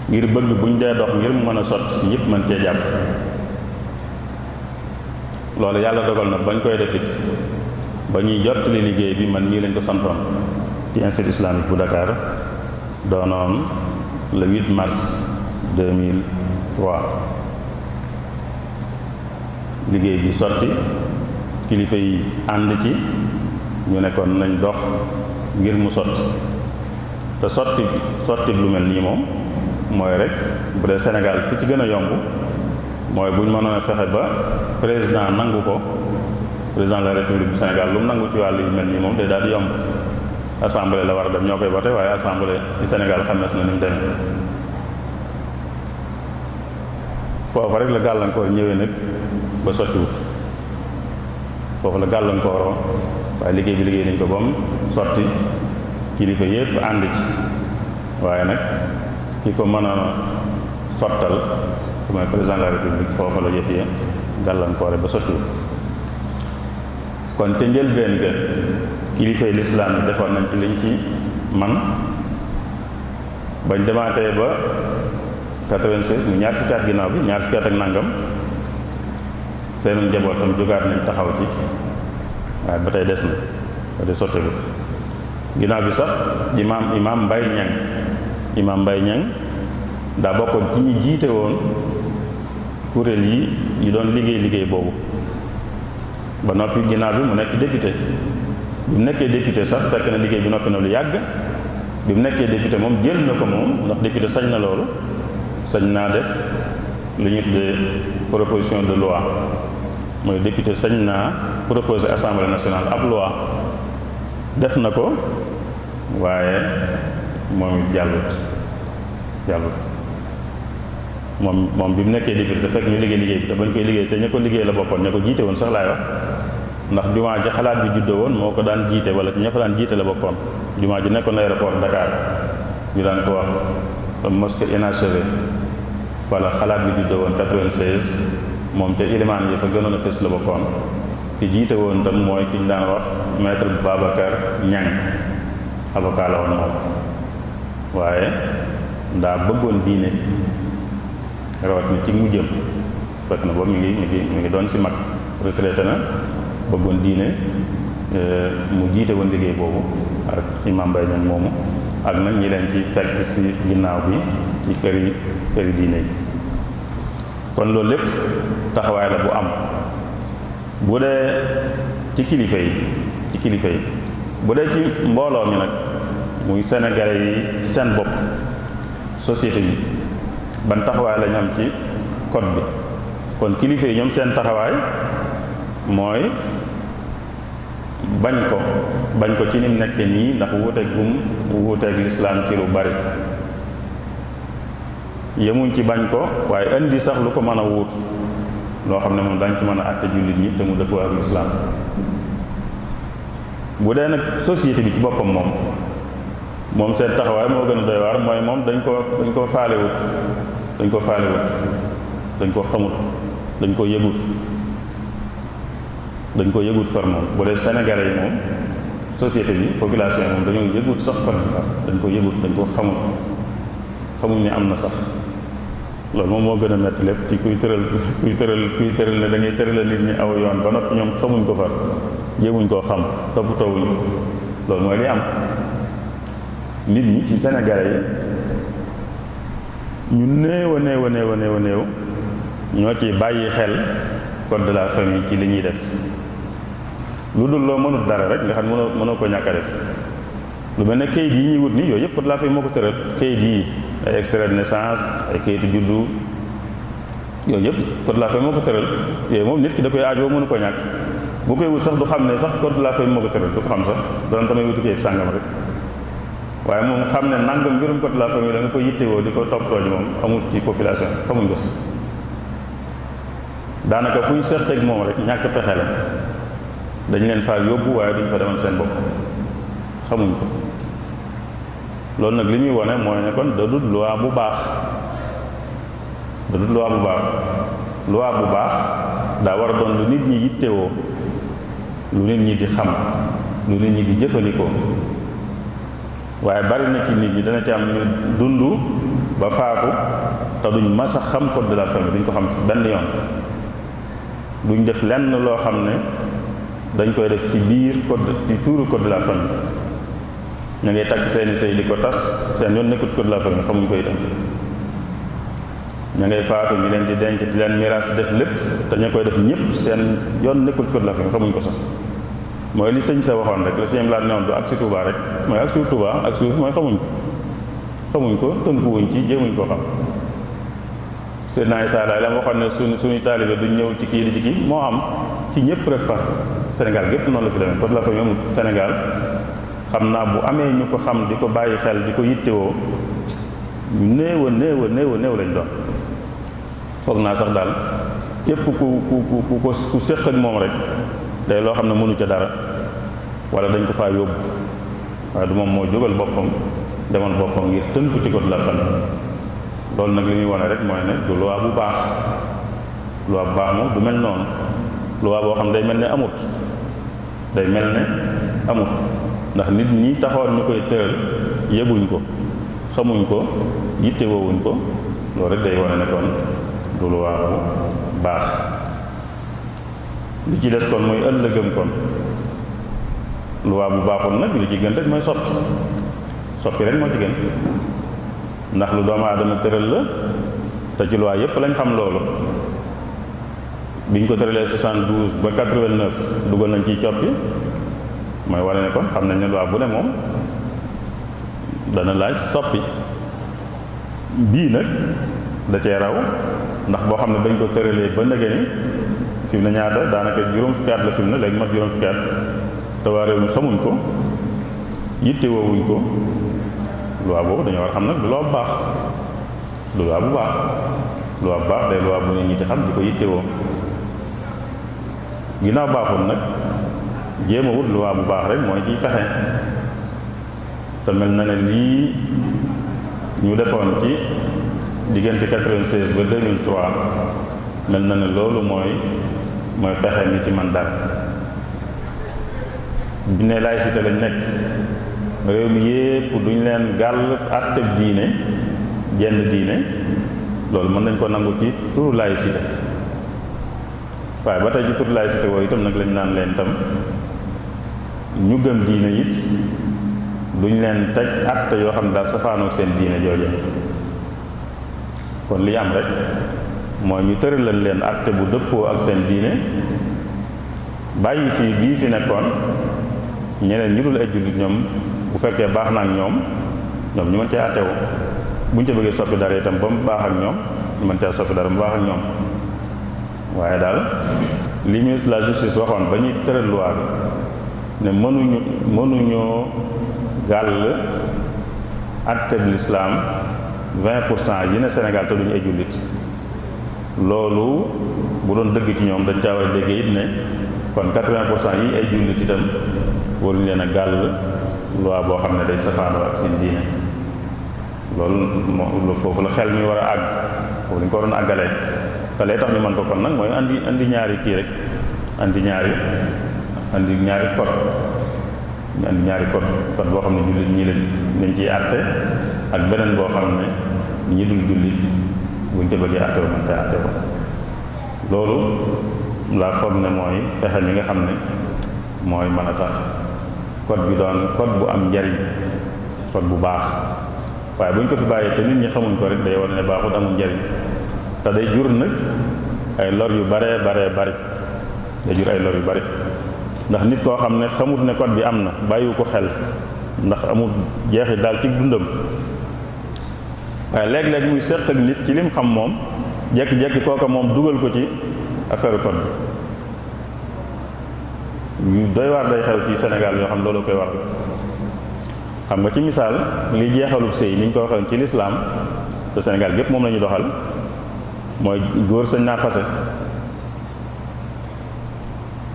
ngir bëgg buñ dee dox ngir mu mën a sotti ñëpp mën cee jàpp loolu yàlla dogal na bañ koy defit ba ñuy jottali liggéey bi man mii lañ ko santoon ci institut islamique bu Dakar doonoon le 8 mars 2003 liggéey bi sotti kilifa yi ànd ci ñu nekkoon nañ dox ngir mu sotti te sotti lu mel nii moom mooy rek bu dee Sénégal fi ci gën a yomb mooy bu ñu mënoon a fexe ba président nangu ko président de la république du Sénégal lu mu nangu ci wàllu yu mel nii moom day daal di yomb assemblée la war a dem ñoo koy voté waaye assemblée ci Sénégal xamees na ni mu demee foofu rek la gàllankoor ñëwee nag ba sottiwut foofu la gàllankooroo waaye liggéey nañ ko ba mu sotti kilifa yépp ànd ci waaye nag ki ko mën a sottal mooy président de la république foofu la yëf yi gàllankoore ba sottiwut kon ca njëlbeen ga kilifay lislaam yi defoon nañ ci liñ ci man bañ demaatee ba 96 mu ñaar fukki at ginnaaw bi ñaar fukki at ak nangam seenu njabootam jógaat nañ taxaw ci waaye ba tey des na ba tey sotteegu ginnaaw bi sax imaam Mbay Ñang daa bokkoon ci ñi jiite woon kuréel yi doon liggéey boobu ba noppi ginnaaw bi mu nekk député bi mu nekkee député sax fekk na liggéey bi noppi na lu yàgg bi mu nekkee député moom jël na ko moom ndax député sañ na loolu sañ naa def lu ñuy tuddee proposition de loi mooy député sañ naa proposer assemblée nationale ab loi def na ko waaye moom it jàllut moom bi mu nekkee député te fekk ñu liggéey bi te bañ koy liggéey te ña ko liggéey la bokkoon ña ko jiite woon sax laay wax ndax jumaa ji xalaat bi juddoo woon moo ko daan jiite wala ci ña ko daan jiite la bokkoon jumaa ji nekkoon aéroport Dakar ñu daan ko wax mosquée inachevée wala xalaat bi juddoo woon 96 moom ca ilimaan yi fa gënoon a fës la bokkoon ki jiite woon tam mooy ki ñu daan wax maître Babacar Niang avocat la woon moom waaye ndaa bëggoon diine rawat na ci mujjëm fekk na ba mi ngi doon si mag retraité na bëggoon diine mu jiite woon liggéey boobu ak imam Mbaye Niang moomu ak nag ñi leen ci fekk si ginnaaw bi ci këri diine yi kon loolu lépp taxawaay la bu am bu dee ci kilifa yi bu dee ci mbooloo mi nag muy sénégalais yi seen bopp société bi ban taxawaay lañu am ci code bi kon kilifa yi ñoom seen taxawaay mooy bañ ko ci ni mu nekkee nii ndax wuuteeg lislaam ci lu bari yemuñ ci bañ ko waaye indi sax lu ko mën a wuut loo xam ne moom dañ ko mën a àtte jullit ñi te mu dëppoo ak lislaam bu dee nag société bi ci boppam moom seen taxawaay moo gën a doy waar mooy moom dañ ko faalewut dañ ko xamut dañ ko yëgut far moom bu dee sénégalais yi moom société bi population yi moom dañoo yëgut sax far bi far dañ ko yëgut dañ ko xamuñ ne am na sax loolu moom moo gën a metti lépp ci kuy tëral ne da ngay tëralal nit ñi aw yoon ba noppi ñoom xamuñ ko far jéemuñ koo xam toppatoowuñ loolu mooy li am nit ñi ci sénégalais yi ñu néew a néew ñoo ci bàyyi xel code de la famille ci li ñuy def lu dul loo mënut dara rek nga xam mënoo ko ñàkk a def lu mel ne kayit yi ñuy wut nii yooyu yëpp code de la famille moo ko tëral kayit yi ay extrait de naissance ay kayitu juddu yooyu yëpp code de la famille moo ko tëral yooyu moom nit ki da koy aajoo mënu ko ñàkk bu koy wut sax du xam ne sax code de la famille moo ko tëral du ko xam sax doon damay wuti kayit sàngam rek waaye moom xam ne nangam mbirum code de la famille da nga ko yittewoo di ko toppatoo ji moom amul ci population xamuñ ko sax daanaka fu ñu seqeeg moom rek ñàkk pexe la dañ leen faa yóbbu waaye duñ fa demal seen bopp xamuñ ko loolu nag li muy wone mooy ne kon da dul loi bu baax loi bu baax daa war a doon lu nit ñi yittewoo lu nit ñi di xam lu nit ñi di jëfandikoo waaye bari na ci nit ñi dana ci am ñu dund ba faatu te duñ mas a xam code de la famille duñ ko xam benn yoon duñ def lenn loo xam ne dañ koy def ci biir ci tuuru code de la famille ñu ngay takk seeni sëy di ko tas seen yoon nekkut code de la famille xamuñ ko itam ña ngay faatu ñu leen di denc di leen miraas def lépp te ña koy def ñëpp seen yoon nekkul code de la famille xamuñ ko sax mooy li sëñ sa waxoon rek la sëñ laat newoon du ak si Touba rek mooy ak si Touba ak suuf mooy xamuñ ko tënkuwuñ ci jéemuñ koo xam Seydina Issa Laye la waxoon ne suñuy taalibe duñ ñëw ci kii di ci kii moo am ci ñëpp rek fa Sénégal gépp noonu la fi demee code de la famille amul Sénégal xam naa bu amee ñu ko xam di ko bàyyi xel di ko yittewoo ñu néew lañ doon foog naa sax daal képp ku séq ak moom rek day loo xam ne mënu ca dara wala dañ ko faa yóbbu waaye du moom moo jógal boppam demal boppam ngir tënku ci code de la famille loolu nag li muy wane rek mooy ne du loi bu baax moom du mel noonu loi boo xam day mel ne amut ndax nit ñi taxoon ñu koy tëral yëguñ ko xamuñ ko yittewoowuñ ko loolu rek day wane ne kon du loi bu baax li ci des kon muy ëllëgëm kon loi bu baaxul nag li ci gën rek mooy soppi rek moo ci gën ndax lu doomu aadama tëral la te ci loi yépp lañ xam loolu biñ ko tëralee 72 ba 89 dugal nañ ciy coppi mooy wane ne kon xam nañ ne loi bu ne moom dana laaj soppi bii nag da cee raw ndax boo xam ne bañ ko tëralee ba nëgë ni fi mu ne ñaata daanaka juróom fukki at la fi mu ne léegi mat juróom fukki at te waa réew mi xamuñ ko yitte woowuñ ko loi boobu dañoo war xam nag du loi bu baax loi bu baax day loi bu nit ñi di xam di ko yitte woo ginnaaw baaxul nag jéem a wut loi bu baax rek mooy ciy pexe te mel na ne lii ñu defoon ci diggante 96 ba 2003 mel na ne loolu mooy pexe mi ci man daal bi ne laïcité lañ nekk réew mi yépp duñ leen gàll àtteb diine jenn diine loolu mën nañ ko nangu ci turu laïcité waaye ba tey ci turu laïcité woowu itam nag lañ naan leen itam ñu gëm diine it duñ leen teg àtte yoo xam ne daal safaanoog seen diine jooje kon li am rek mooy ñu tëralal leen àtte bu dëppoo ak seen diine bàyyi fii bii fi nekkoon ñeneen ñu dul ay jullit ñoom bu fekkee baax na ak ñoom ñu mën cee àttewu buñ ca bëggee soppi dara itam ba mu baax ak ñoom ñu mën cee soppi dara mu baax ak ñoom waaye daal li ministre de la justice waxoon ba ñuy tëral loi bi ne mënuñoo gàll àtteb lislaam 20% yi ne Sénégal te duñu ay jullit loolu bu doon dëgg ci ñoom dañ caa war a déggee it ne kon 80% yi ay jullit itam waruñu leen a gàll loi boo xam ne day safaanoo ak seen diine loolu foofu la xel mi war a àgg foofu lañ ko waroon àggalee te lay tax ñu mën ko kon nag mooy andi ñaari kii rek andi ñaari code ñu andi ñaari code boo xam ne jullit ñi lañ ciy àtte ak beneen boo xam ne ñi dul jullit buñ ko bëggee àtte mën koy àtte ko loolu laa foog ne mooy pexe mi nga xam ne mooy mën a tax code bi doon code bu am njariñ code bu baax waaye buñ ko fi bàyyee te nit ñi xamuñ ko rek day war ne baaxut amul njariñ te day jur nag ay lor yu baree bari day jur ay lor yu bari ndax nit koo xam ne xamut ne code bi am na bàyyiwu ko xel ndax amul jeexi daal ci dundam waaye léeg-léeg muy seq ak nit ci lim xam moom jekki-jekki kooka moom dugal ko ci affaire code bi yu doy waar day xew ci Sénégal yoo xam loolu koy war xam nga ci misaal li jeexalub sëy ni ñu ko waxee ci lislaam te Sénégal gépp moom la ñu doxal mooy góor sañ naa fase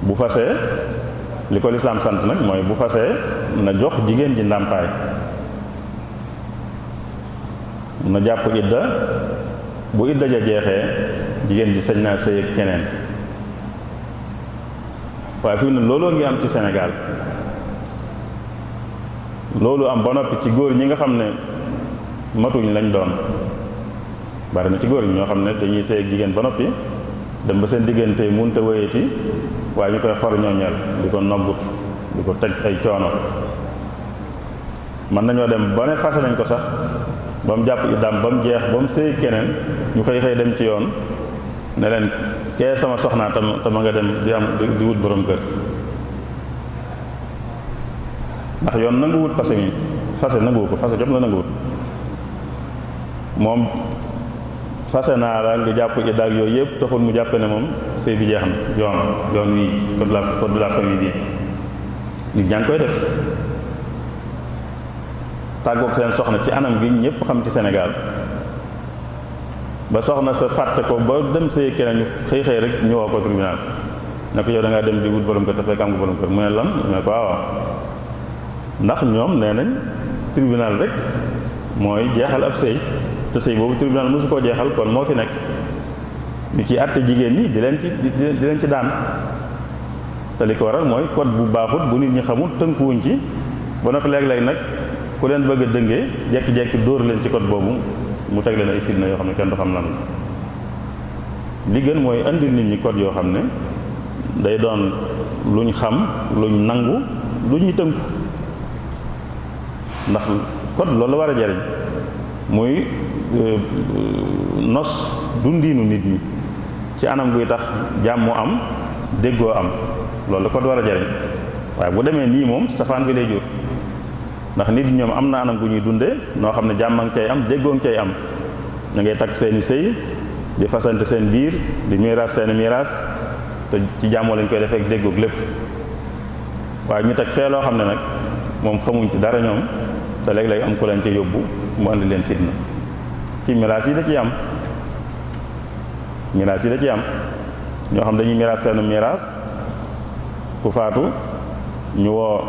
bu fasee li ko lislaam sant nag mooy bu fasee na jox jigéen ji ndàmpaay na jàpp idda bu idda ja jeexee jigéen ji sañ naa sëy ak keneen waaye fi mu ne looloo ngi am ci Sénégal loolu am ba noppi ci góor ñi nga xam ne matuñ lañ doon bari na ci góor ñi ñoo xam ne dañuy sëy ak jigéen ba noppi dem ba seen diggante munta wéyati waaye ñu koy xor ñooñeel di ko noggut di ko teg ay coono mën nañoo dem ba ne fase nañ ko sax ba mu jàpp iddaam ba mu jeex ba mu sëy keneen ñu xëy dem ci yoon ne leen kee sama soxnaa te ma nga dem di wut borom kër ndax yoon nanguwut fase nanguwu ko fase jot la nanguwut moom fase naa la nga jàpp idda ak yooyu yëpp taxul mu jàppe ne moom sëy bi jeex na yoon wii code de la famille bii nit ñaa ngi koy def tàggoog seen soxna ci anam gi ñëpp xam ci Sénégal ba soxna sa fàtte ko ba dem sëy keneen ñu xëy rek ñu woo ko tribunal ne ko yow da ngaa dem di wut borom kër te fekk am nga borom kër mu ne lan mu ne ko waaw ndax ñoom nee nañ tribunal rek mooy jeexal ab sëy te sëy boobu tribunal mosu koo jeexal kon moo fi nekk ñu ci àtte jigéen ñi di leen ci daan te li ko waral mooy code bu baaxut bu nit ñi xamul tënkuwuñ ci ba noppi léeg-léeg nag ku leen bëgg a dëngee jekki-jekki dóor leen ci code boobu mu teg leen ay fitna yoo xam ne kenn du xam lan li gën mooy andil nit ñi code yoo xam ne day doon luñ xam luñ nangu lu ñuy tënku ndax code loolu la war a jariñ muy nos dundiinu nit ñi ci anam guy tax jàmm am déggoo am loolu la code war a jariñ waaye bu demee nii moom safaan bi lay jur ndax nit ñoom am na anam gu ñuy dundee noo xam ne jàmm a ngi cay am déggoo ngi cay am da ngay takk seeni sëy di fasante seen biir di miiras seeni miiras te ci jàmmoo lañ koy defee ak déggoog lépp waaye ñu teg fee loo xam ne nag moom xamuñ ci dara ñoom te léeg-léeg am ku leen ca yóbbu mu andi leen fitna ci miiras yi da ciy am miiras yi da ciy am ñoo xam dañuy miiras seenu miiras ku faatu ñu woo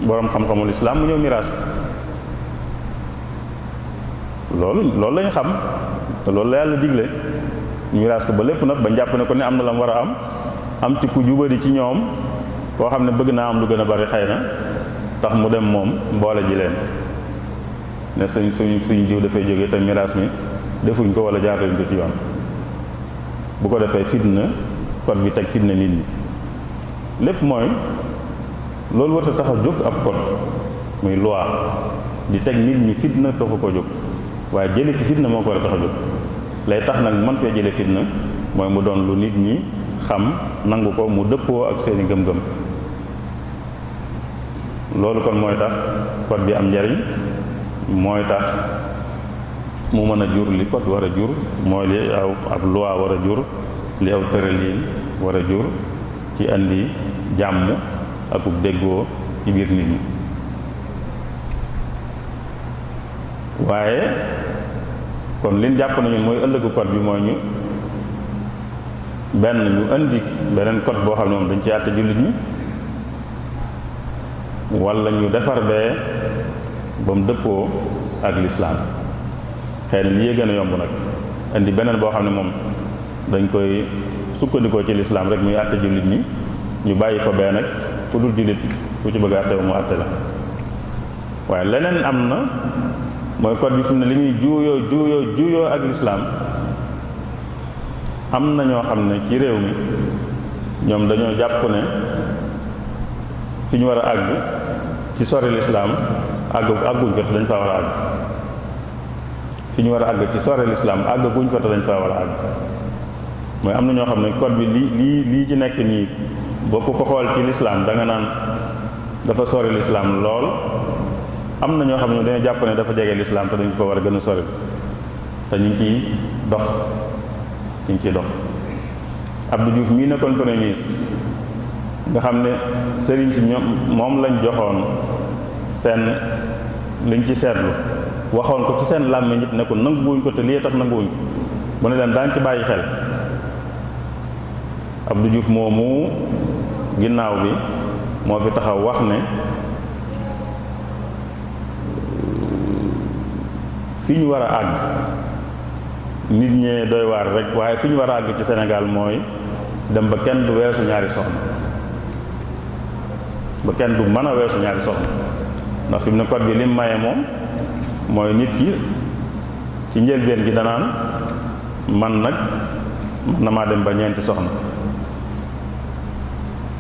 boroom xam-xamul islaam mu ñëw miraas loolu lañu xam te loolu la yàlla digle miraas ko ba lépp nag ba jàpp ne ko ne am na la mu war a am ci ku jubari ci ñoom koo xam ne bëgg naa am lu gën a bari xëy na tax mu dem moom mboole ji leen ne suñ jiw dafay jógee te miraas mi defuñ ko wala jaarluñ ko ci yoon. bu ko defee fitna code bi teg fitna nit ñi lépp mooy loolu war a tax a jóg ab code muy loi di teg nit ñi fitna taxu ko jóg waaye jële fi fitna moo ko war a tax a jóg lay tax nag mën fee jële fitna mooy mu doon lu nit ñi xam nangu ko mu dëppoo ak seeni gëm-gëm loolu kon mooy tax code bi am njariñ mooy tax mu mën a jur li code war a jur mooy li aw ab loi war a jur li aw tëraliin war a jur ci andi jàmm akub déggoo ci biir nit ñi waaye kon liñ jàpp nañu mooy ëllëgu code bi mooy ñu benn ñu andi beneen code boo xam ne moom dañ ci àtte jullit ñi wala ñu defar bee ba mu dëppoo ak lislaam xëy na li gën a yomb nag indi beneen boo xam ne moom dañ koy sukkandikoo ci lislaam rek muy àtte jullit ñi ñu bàyyi fa bee nag ku dul jullit ku ci bëgg a àtte mu àtte la waaye leneen am na mooy code bi fi mu ne li muy juuyoo ak lislaam am na ñoo xam ne ci réew mi ñoom dañoo jàpp ne fi ñu war a àgg ci sori lislaam àgguñ ko te dañ faa war a àgg fi ñu war a àgg ci sori lislaam àgguñ ko te dañ faa war a àgg mooy am na ñoo xam ne code bi lii ci nekk nii boo ko xool ci lislaam da nga naan dafa sori lislaam lool am na ñoo xam ne dañoo jàpp ne dafa jege lislaam te dañ ko war a gën a sori te ñu ngi ciy dox Abdou Diouf mii nekkoon premier ministre nga xam ne sëriñ si ñoom moom lañ joxoon seen liñ ci seetlu waxoon ko ci seen làmmiñ nit ne ko nanguwuñ ko te lii tax nanguwuñ ko mu ne leen daañ ci bàyyi xel Abdou Diouf moomu ginnaaw bi moo fi taxaw wax ne fi ñu war a àgg nit ñee doy waar rek waaye fi ñu war a àgg ci Sénégal mooy dem ba kenn du weesu ñaari soxna ba kenn du mën a weesu ñaari soxna ndax fi mu ne code bi lim maye moom mooy nit ki ci njëlbeen gi danaan man nag mën na maa dem ba ñeenti soxna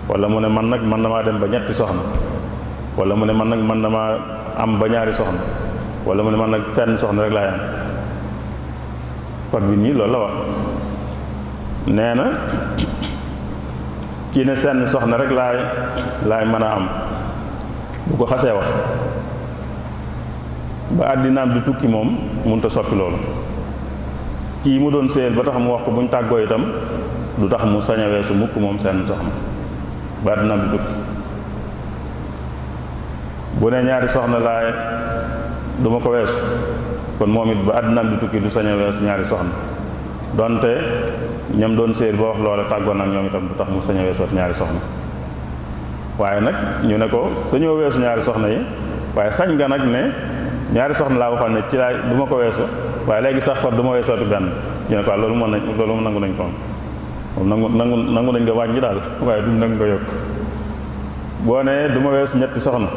wala mu ne man nag mën na maa dem ba ñetti soxna wala mu ne man nag mën na maa am ba ñaari soxna wala mu ne man nag seen soxna rek laay am code bi nii loolu la wax nee na kii ne seen soxna rek laay mën a am bu ko xasee wax ba àddinaam di tukki moom mënut a soppi loolu kii mu doon séyal ba tax mu wax ko bu ñu tàggoo itam du tax mu sañ a weesu mukk moom seen soxna ba àddinaam di tukki bu ne ñaari soxna laay du ma ko weesu kon moom it ba àddinaam di tukki du sañ a weesu ñaari soxna donte ñam doon séyal ba wax loola tàggoon ak ñoom itam du tax mu sañ a weesoot ñaari soxna waaye nag ñu ne ko sañoo weesu ñaari soxna yi waaye sañ nga nag ne ñaari soxna laa waxoon ne ci laay du ma ko weesu waaye léegi sax far du ma weesootu benn ñu ne ko loolu nangu nañ ko moom nangu nañ nga wàññi daal waaye du nangu nga yokk boo ne du ma weesu ñetti soxna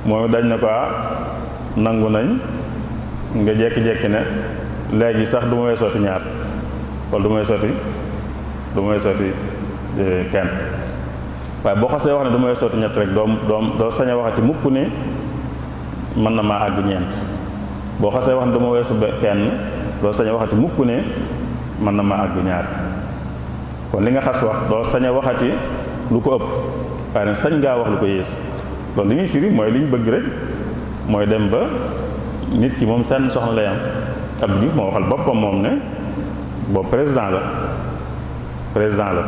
moom dañ ne ko nangu nañ nga jekki-jekki ne léegi sax du ma weesooti ñaar wala du ma weesooti kenn waaye boo xasee wax ne du ma weesooti ñett rek doo sañ a waxati mukk ne mën na maa àgg ñeent boo xasee wax ne du ma weesu kenn doo sañ a waxati mukk ne mën na maa àgg ñaar kon li nga xas wax doo sañ a waxati lu ko ëpp waaye nag sañ ngaa wax lu ko yées loolu li muy firi mooy li ñu bëgg rek mooy dem ba nit ki moom seen soxna lay am Abdou Diouf moo waxal boppam moom ne boobu président la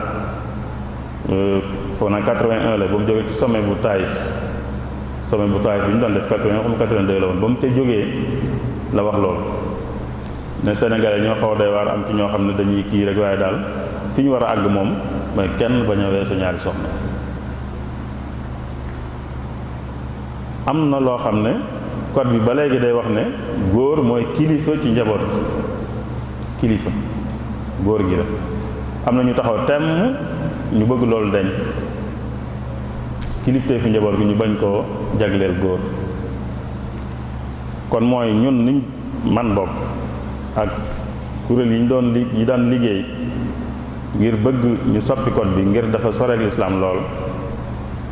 foog naa 81 la ba mu jógee ci sommet bu Taïf bi ñu doon def 81 xam 82 la woon ba mu te jógee la wax loolu ne Sénégalais ñoo xaw a doy waar am ci ñoo xam ne dañuy kii rek waaye daal fi ñu war a àgg moom mooy kenn bañ a weesu ñaari soxna am na loo xam ne code bi ba léegi day wax ne góor mooy kilifa ci njaboot kilifa góor gi la am na ñu taxaw temm ñu bëgg loolu dañ kilifte fi njaboot gi ñu bañ koo jagleel góor kon mooy ñun niñ man bopp ak kuréel yi ñu doon yi daan liggéey ngir bëgg ñu soppi code bi ngir dafa soreek lislaam lool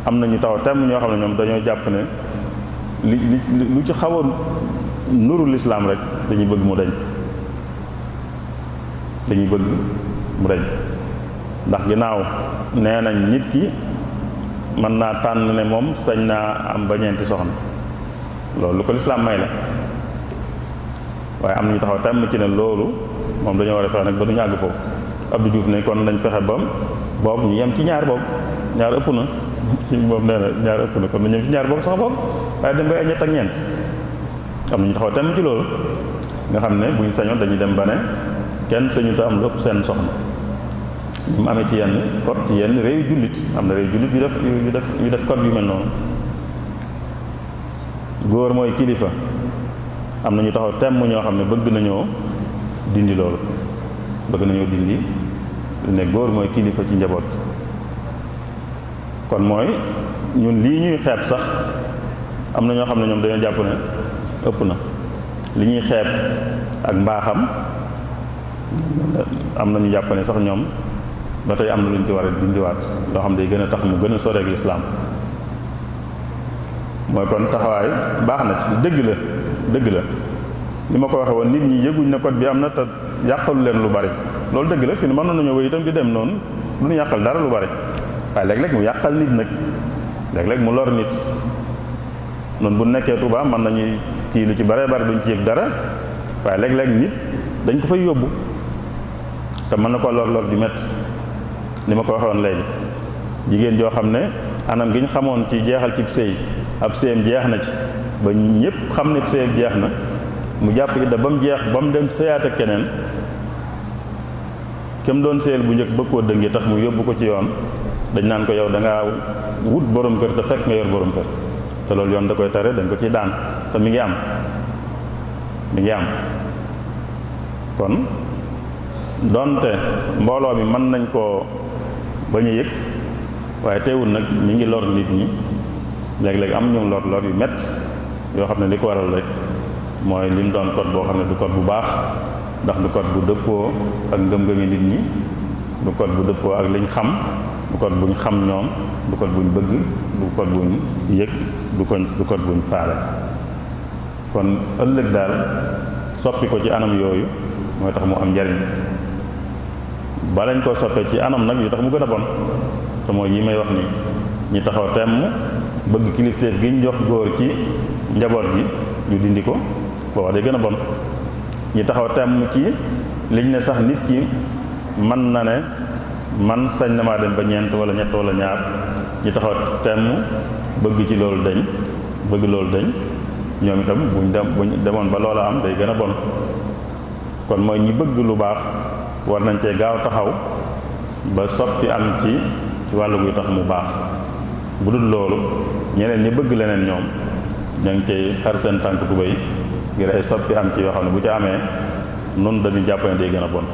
am na ñu taxaw temm ñoo xam ne ñoom dañoo jàpp ne lu ci xaw a nuru lislaam rek dañuy bëgg mu dañ ndax ginnaaw nee nañ nit ki mën naa tànn ne moom sañ naa am ba ñeenti soxna loolu lu ko lislaam may la waaye am na ñu taxaw temm ci ne loolu moom dañoo war a fexe nag ba duñu àgg foofu Abdou Diouf ne kon nañ fexe ba boobu ñu yem ci ñaar boobu ñaar ëpp na moom nee na ñaar ëpp na kon nañ yem ci ñaar boobu sax boobu waaye dem ba ay ñett ak ñeent am na ñu taxaw temm ci loolu nga xam ne buñ sañoon dañuy dem ba ne kenn sañu ta am lu ëpp seen soxna ñu mu amee ci yenn code ci yenn réew jullit am na réew jullit yu def code yu mel noonu góor mooy kilifa am na ñu taxaw temm ñoo xam ne bëgg nañoo dindi loolu ne góor mooy kilifa ci njaboot kon mooy ñun lii ñuy xeeb sax am na ñoo xam ne ñoom dañoo jàpp ne ëpp na li ñuy xeeb ak mbaaxam am na ñu jàpp ne sax ñoom ba tey am na lu ñu ci war a dindiwaat loo xam ne day gën a tax mu gën a soreek lislaam mooy kon taxawaay baax na ci dëgg la li ma ko waxee woon nit ñi yëguñ ne code bi am na te yàqalu leen lu bari loolu dëgg la fi ne mën nañoo wéy itam di dem noonu du ñu yàqal dara lu bari waaye léeg-léeg mu yàqal nit nag léeg-léeg mu lor nit noonu bu nekkee Tuubaa mën nañuy kii lu ci baree bari duñ ci yëg dara waaye léeg-léeg nit dañ ko fay yóbbu te mën na ko lor ju metti ni ma ko waxee woon léegi jigéen joo xam ne anam gi ñu xamoon ci jeexal ci sëy ab sëyam jeex na ci ba ñëpp xam ne sëyam jeex na mu jàpp ci da ba mu jeex ba mu dem sëyaat ak keneen kem doon sëyal bu njëkk bëgg koo dëngee tax mu yóbbu ko ci yoon dañ naan ko yow da ngaa wut borom kër te fekk nga yor borom kër te loolu yoon da koy tere dañ ko ciy daan te mi ngi am kon donte mbooloo mi mën nañ koo bañ a yëg waaye teewul nag mi ngi lor nit ñi léeg-léeg am ñu lor yu mett yoo xam ne li ko waral rek mooy lim doon code boo xam ne du code bu baax ndax du code bu dëppoo ak ngëm-ngëmi nit ñi du code bu dëppoo ak liñ xam du code buñ xam ñoom du code buñ bëgg du code buñ yëg du code buñ faale kon ëllëg daal soppi ko ci anam yooyu mooy tax mu am njariñ balañ koo soppee ci anam nag yu tax mu gën a bon te mooy yi may wax nii ñi taxaw temm bëgg kilifteef gi ñu jox góor ci njaboot gi ñu dindi ko booba day gën a bon ñi taxaw temm ci liñ ne sax nit ki mën na ne man sañ na maa dem ba ñeent wala ñett wala ñaar ñi taxaw temm bëgg ci loolu dañ ñoom itam buñ demoon ba loola am day gën a bon kon mooy ñi bëgg lu baax war nañ cee gaaw taxaw ba soppi am ci wàllu guy tax mu baax bu dul loolu ñeneen ñi bëgg leneen ñoom ña ngi cay xar seen tànk tubéy ngir ay soppi am ci yoo xam ne bu ci amee noonu dañuy jàpp ne day gën a bon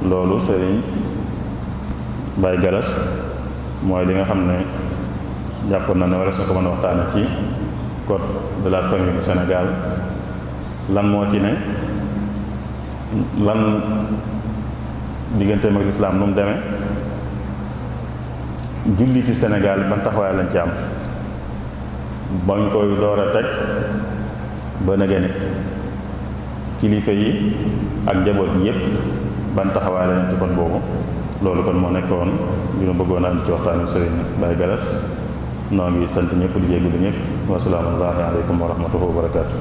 loolu Sëriñ Baye Galas mooy li nga xam ne jàpp na ne wala soo ko mën a waxtaane ci code de la famille bu Sénégal lan moo ci ne lan digganteem ak lislaam nu mu demee julliti Sénégal ban taxawaay lañ ci am bañ koy door a teg ba nëgë ni kilifa yi ak njaboot yi yépp ban taxawaay lañ ci code boobu loolu kon moo nekkoon li ma bëggoon a andi ci waxtaanu Sëriñ Baye Galas noo ngi sant ñëpp di jégalu ñëpp wasalaamu aleykum wa rahmatullahi wa barakaatu.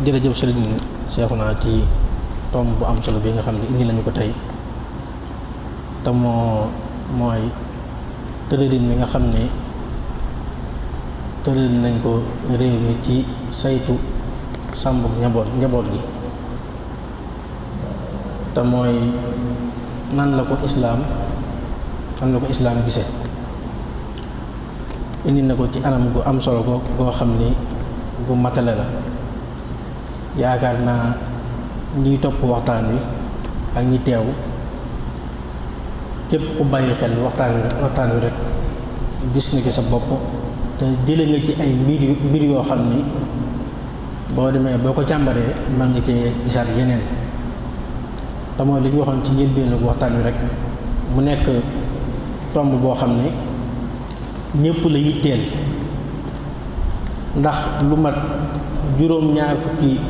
jërëjëf sëriñ Seexuna ci tomb bu am solo bi nga xam ne indi lañu ko tey te mooy tëralin bi nga xam ne tëralin nañ ko réew mi ci saytu sàmm njaboot gi te mooy nan la ko islaam am na ko islaam gisee. indi na ko ci anam gu am solo goo xam ni gu matale la. yaakaar naa ñiy topp waxtaan wi ak ñi teew képp ku bàyyi xel waxtaan wi rek gis nga ci sa bopp te jële nga ci ay mbir yoo xam ni boo demee boo ko càmbaree mën nga cee gisaat yeneen te mooy li ñu waxoon ci njëlbéenu waxtaan wi rek mu nekk tomb boo xam ne ñépp la yitteel ndax lu mat juróom-ñaar fukki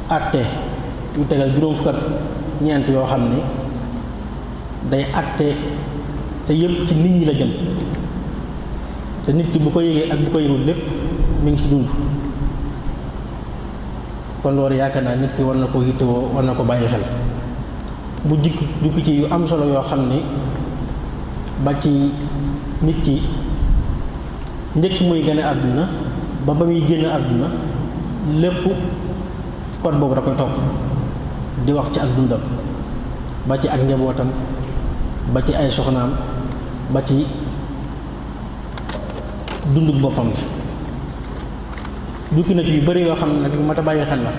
atte yu tegal juróom fukk ak ñeent yoo xam ne day atte te yëpp ci nit ñi la jëm te nit ki bu ko yëgee ak bu ko yëgul lépp mi ngi ci dund. kon loolu yaakaar naa nit ki war na ko yittewoo war na ko bàyyi xel bu jukki ci yu am solo yoo xam ni ba ci nit ki njëkk muy gën a àdduna ba muy génn àdduna lépp code boobu da koy topp di wax ci ak dundam ba ci ak njabootam ba ci ay soxnaam ba ci dunduk boppam bi jukki na ci yu bari yoo xam ne nag yu mat a bàyyi xel la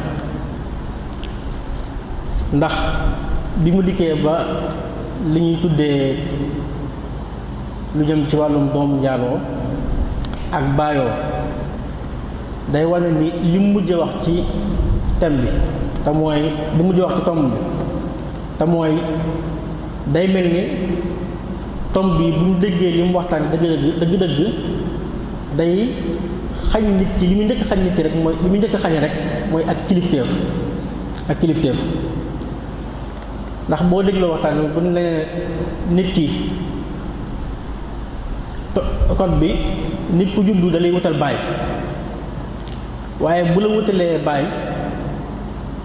ndax bi mu dikkee ba li ñuy tuddee lu jëm ci wàllum doom njaaloo ak baayoo day wane ni li mu mujj wax ci thème bi te mooy li mujj wax ci tomb bi te mooy day mel ni tomb bi bu ñu déggee li mu waxtaan dëgg-dëgg day xañ nit ki li muy njëkk xañ nit ki rek mooy li muy njëkk xañe rek mooy ak kilifteef ndax boo dégloo waxtaan bi bu ñu leen nit ki code bi nit ku juddu da lay wutal baay waaye bu la wutalee baay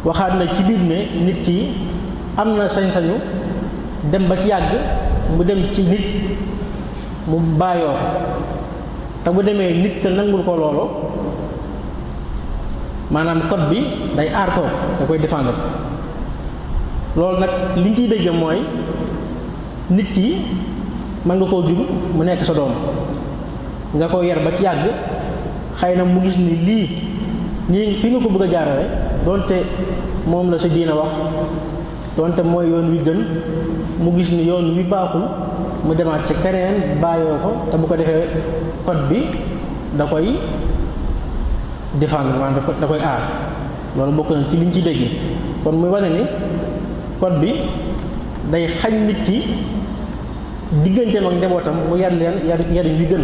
waxaat na ci biir ne nit ki am na sañ-sañu dem ba ci yàgg mu dem ci nit mu baayoo ko te bu demee nit ka nangul ko loolu maanaam code bi day aar kooku da koy défendre loolu nag li ñu ciy dégg mooy nit ki mën nga koo jur mu nekk sa doom nga ko yar ba ci yàgg xëy na mu gis ni lii nii fi nga ko bëgg a jaarale donte moom la sa diina wax donte mooy yoon wi gën mu gis ni yoon wi baaxul mu demaat ci keneen bàyyoo ko te bu ko defee code bi da koy défendre maanaam da koy aar loolu bokk na ci liñ ci déggee kon muy wane ni code bi day xañ nit ki digganteem ak njabootam mu yar leen yarin wi gën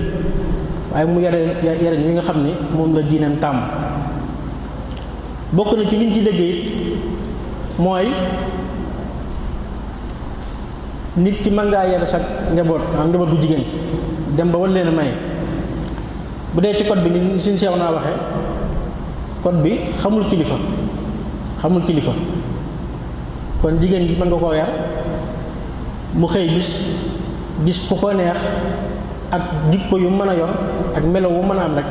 waaye mu yarin wi nga xam ne moom la diineem tàmm bokk na ci liñ ci déggee mooy nit ki mën ngaa yar sa njaboot bu jigéen dem ba war leen a maye bu dee ci code bi ni suñ seew naa waxee code bi xamul kilifa kon jigéen gi mën nga koo yar mu xëy gis ku ko neex ak jikko yu mën a yor ak melo wu mën a am rek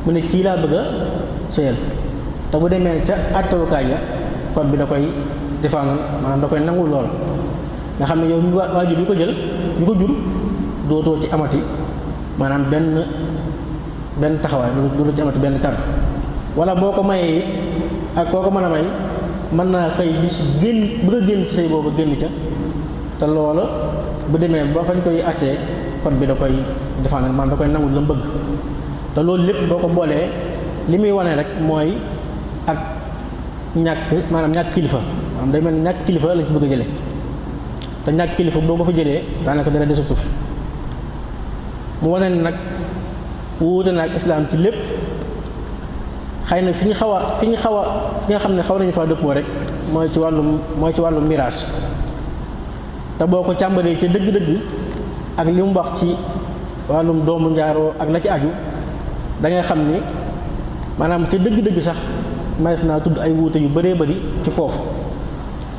mu ne kii laa bëgg a sëyal te bu demee ca àttewukaay ya code bi da koy défendre maanaam da koy nangu lool nga xam ne yow waajur yu ko jur dootoo ci amati maanaam benn taxawaay dootoo ci amati benn kàddu wala boo ko mayee it ak koo ko mën a may mën naa xëy bis bëgg a génn ci sëy boobu génn ca te loola bu demee ba fañ koy attee code bi da koy défendre maanaam da koy nangu la bëgg te loolu lépp boo ko boolee li muy wane rek mooy ak ñàkk kilifa maanaam day mel ni ñàkk kilifa lañ ci bëgg a jële te ñàkk kilifa boo ko fa jëlee daanaka dara desatu fi mu wane ne nag wuute na ak islaam ci lépp xëy na fi nga xam ne xaw nañu faa dëppoo rek mooy ci wàllu miraas te boo ko càmbaree ca dëgg-dëgg ak li mu wax ci wàllum doomu njaaroo ak la ci aju da ngay xam ni maanaam ca dëgg-dëgg sax mayees naa tudd ay wuute yu bëree bëri ci foofu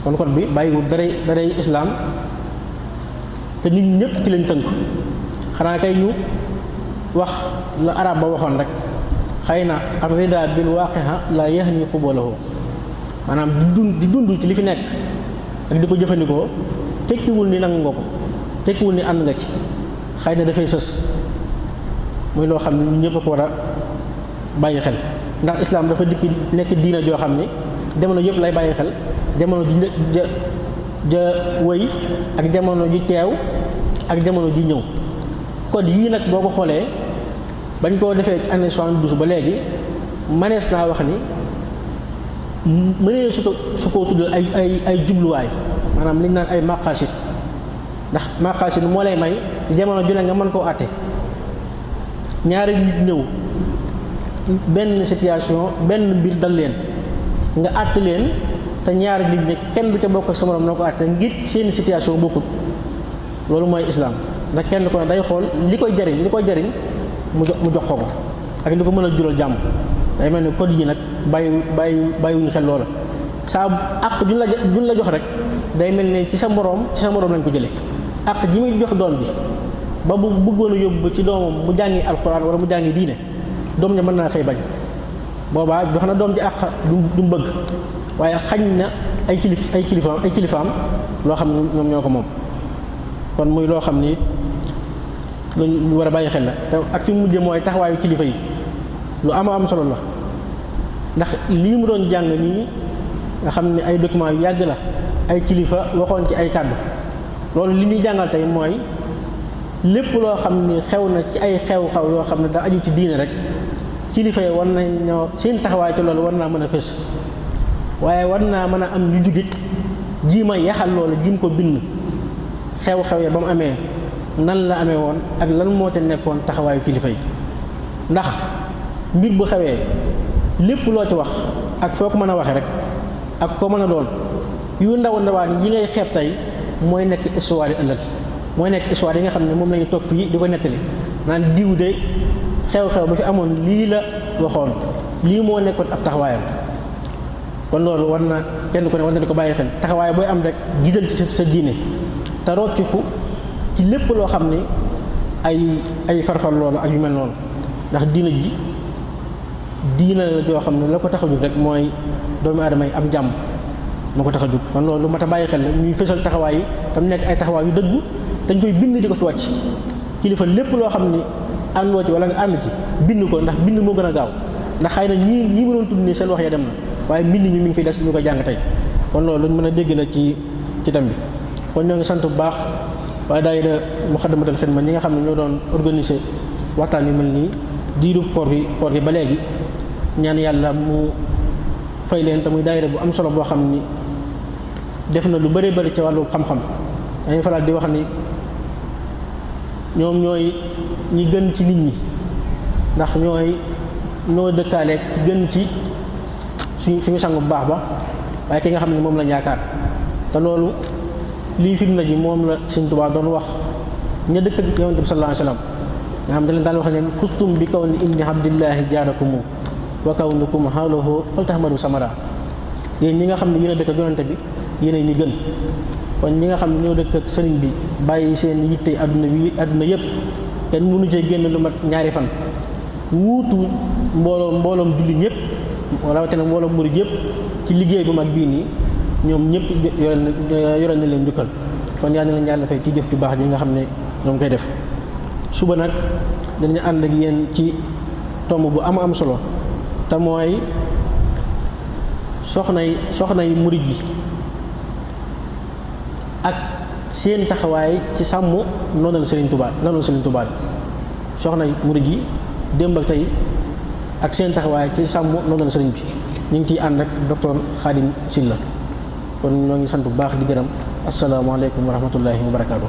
kon code bi bàyyiwul daray islaam te nit ñëpp ci lañ tënk xanaa kay ñu wax la arab ba waxoon rek xëy na ar rida bil waqiha la yahni qubalahu maanaam di dund ci li fi nekk ak di ko jëfandikoo tekkiwul ni nangu nga ko, tekkiwul ni ànd nga ci, xëy na dafay sës. muy loo xam ne ñun ñëpp a ko war a bàyyi xel, ndax islaam dafa dikk nekk diina joo xam ne jamono yëpp lay bàyyi xel, jamono ji ja wëy ak jamono ji teew ak jamono ji ñëw. code yii nag boo ko xoolee bañ koo defee ci année 72 ba léegi manees naa wax ni mënee su ko tuddal ay jubluwaay, maanaam li ñu naan ay maqasid, ndax maqasid moo lay may jamono ju ne nga mën koo àtte. ñaari nit ñëw benn situation benn mbir dal leen nga àtte leen te ñaari nit ñi kenn du ca bokk ak sa morom na ko àtte ngir seeni situation bokkut. loolu mooy islaam, ndax kenn ko ne day xool li koy jariñ mu jox ko ak li ko mën a jural jàmm. day mel ni code yi nag bàyyiwuñu xel loola. saa àq juñ la jox rek day mel ni ci sa moroom lañ ko jëlee. àq ji muy jox doom bi ba bu bëggoon a yóbbu ci doomam mu jàngi alxuraan wala mu jàngi diine, doom ja mën naa xëy bañ. boobaa jox na doom ji àq du mu bëgg, waaye xañ na ay kilifaam loo xam ne ñoom ñoo ko moom. kon muy loo xam ni lu war a bàyyi xel la. te ak fi mu mujjee mooy taxawaayu kilifa yi lu am solo la, ndax lii mu doon jàng nii nga xam ne ay documents yu yàgg la, ay kilifa waxoon ci ay kàddu. loolu li ñuy jàngal tey mooy lépp loo xam ni xew na ci ay xew-xew yoo xam ne da aju ci diine rek, kilifa yi war nañ ñoo seen taxawaay ci loolu war naa mën a fës, waaye war naa mën a am ñu jugit jiima yaxal loolu jiim ko bind. xew-xew ya ba mu amee nan la amee woon ak lan moo ca nekkoon taxawaayu kilifa yi. ndax mbir bu xewee lépp loo ci wax ak foo ko mën a waxee rek ak ko mën a doon yu ndawaan yi ngay xeeb tey mooy nekk histoire yi ëllëg, mooy nekk histoire yi nga xam ne moom la ñu toog fii di ko nettali naan diw de xew-xew ba fi amoon lii la waxoon, lii moo nekkoon ab taxawaayam. kon loolu war na kenn ku ne war na di ko bàyyi xel. taxawaay booy am rek jiital ci sa diine te rocciku ci lépp loo xam ne ay farfar loolu ak yu mel noonu, ndax diina la joo xam ne la ko tax a jóg rek mooy doomu aadama yi am jàmm moo ko tax a jóg. kon loolu lu mat a bàyyi xel la, ñuy fësal taxawaay yi tam nekk ay taxawaay yu dëggu dañ koy bind di ko fi wàcc. kilifa lépp loo xam ne àndoo ci wala nga ànd ci bind ko, ndax bind moo gën a gaaw. ndax xëy na ñii mu doon tudd nii seen wax ya dem na, waaye mbind mi ngi fi des ñu ko jàng tey. kon loolu luñ mën a dégg la ci tam bi. kon ñoo ngi sant bu baax waaye daayira Muxaddamatul Xidma ñi nga xam ne ñoo doon organiser waxtaan yu mel nii diirub koor gi ba léegi, ñaan yàlla mu fay leen. te muy daayira bu am solo boo xam ni def na lu bëree bëri ci wàllu xam-xam. dañuy faral di wax ni ñoom ñooy ñi gën ci nit ñi, ndax ñoo dëkkaaleeg ci gën ci suñu sang bu baax ba, waaye ki nga xam ne moom lañ yaakaar. te loolu lii firnde ji moom la Sëñ Tuubaa doon wax ña dëkk ak Yonent bi sallallahu alayhi wa sallam, nga xam ne dañ daan wax leen fustum bi kaw ni ibni abdillahi jaarakumu wa kawnukum haalahu faltahmadu samara. yéen ñi nga xam ne yéen a dëkk ak Yonent bi yéen a ñi gën. kon ñi nga xam ne ñoo dëkk ak sëriñ bi bàyyi seen yitte àdduna yëpp kenn mënu cee génn lu mat ñaari fan wuutu mbooloom jullit ñëpp rawatina mbooloom murid yëpp ci liggéey bu mag bii nii, ñoom ñëpp yore na leen njukkal. kon yaa na leen yàlla fay ci jëf ju baax ji nga xam ne ñoom koy def. suba nag danañu ànd ak yéen ci tomb bu am solo te mooy soxna yi murid yi ak seen taxawaay ci sàmm noonal Serigne Touba soxna yi murid yi démb ak tey ak seen taxawaay ci sàmm noonal Serigne bi. ñu ngi ciy ànd ak docteur Khadim Sylla. kon ñoo ngi sant bu baax di gërëm. asalaamaaleykum wa rahmatullahi wa barakaatu.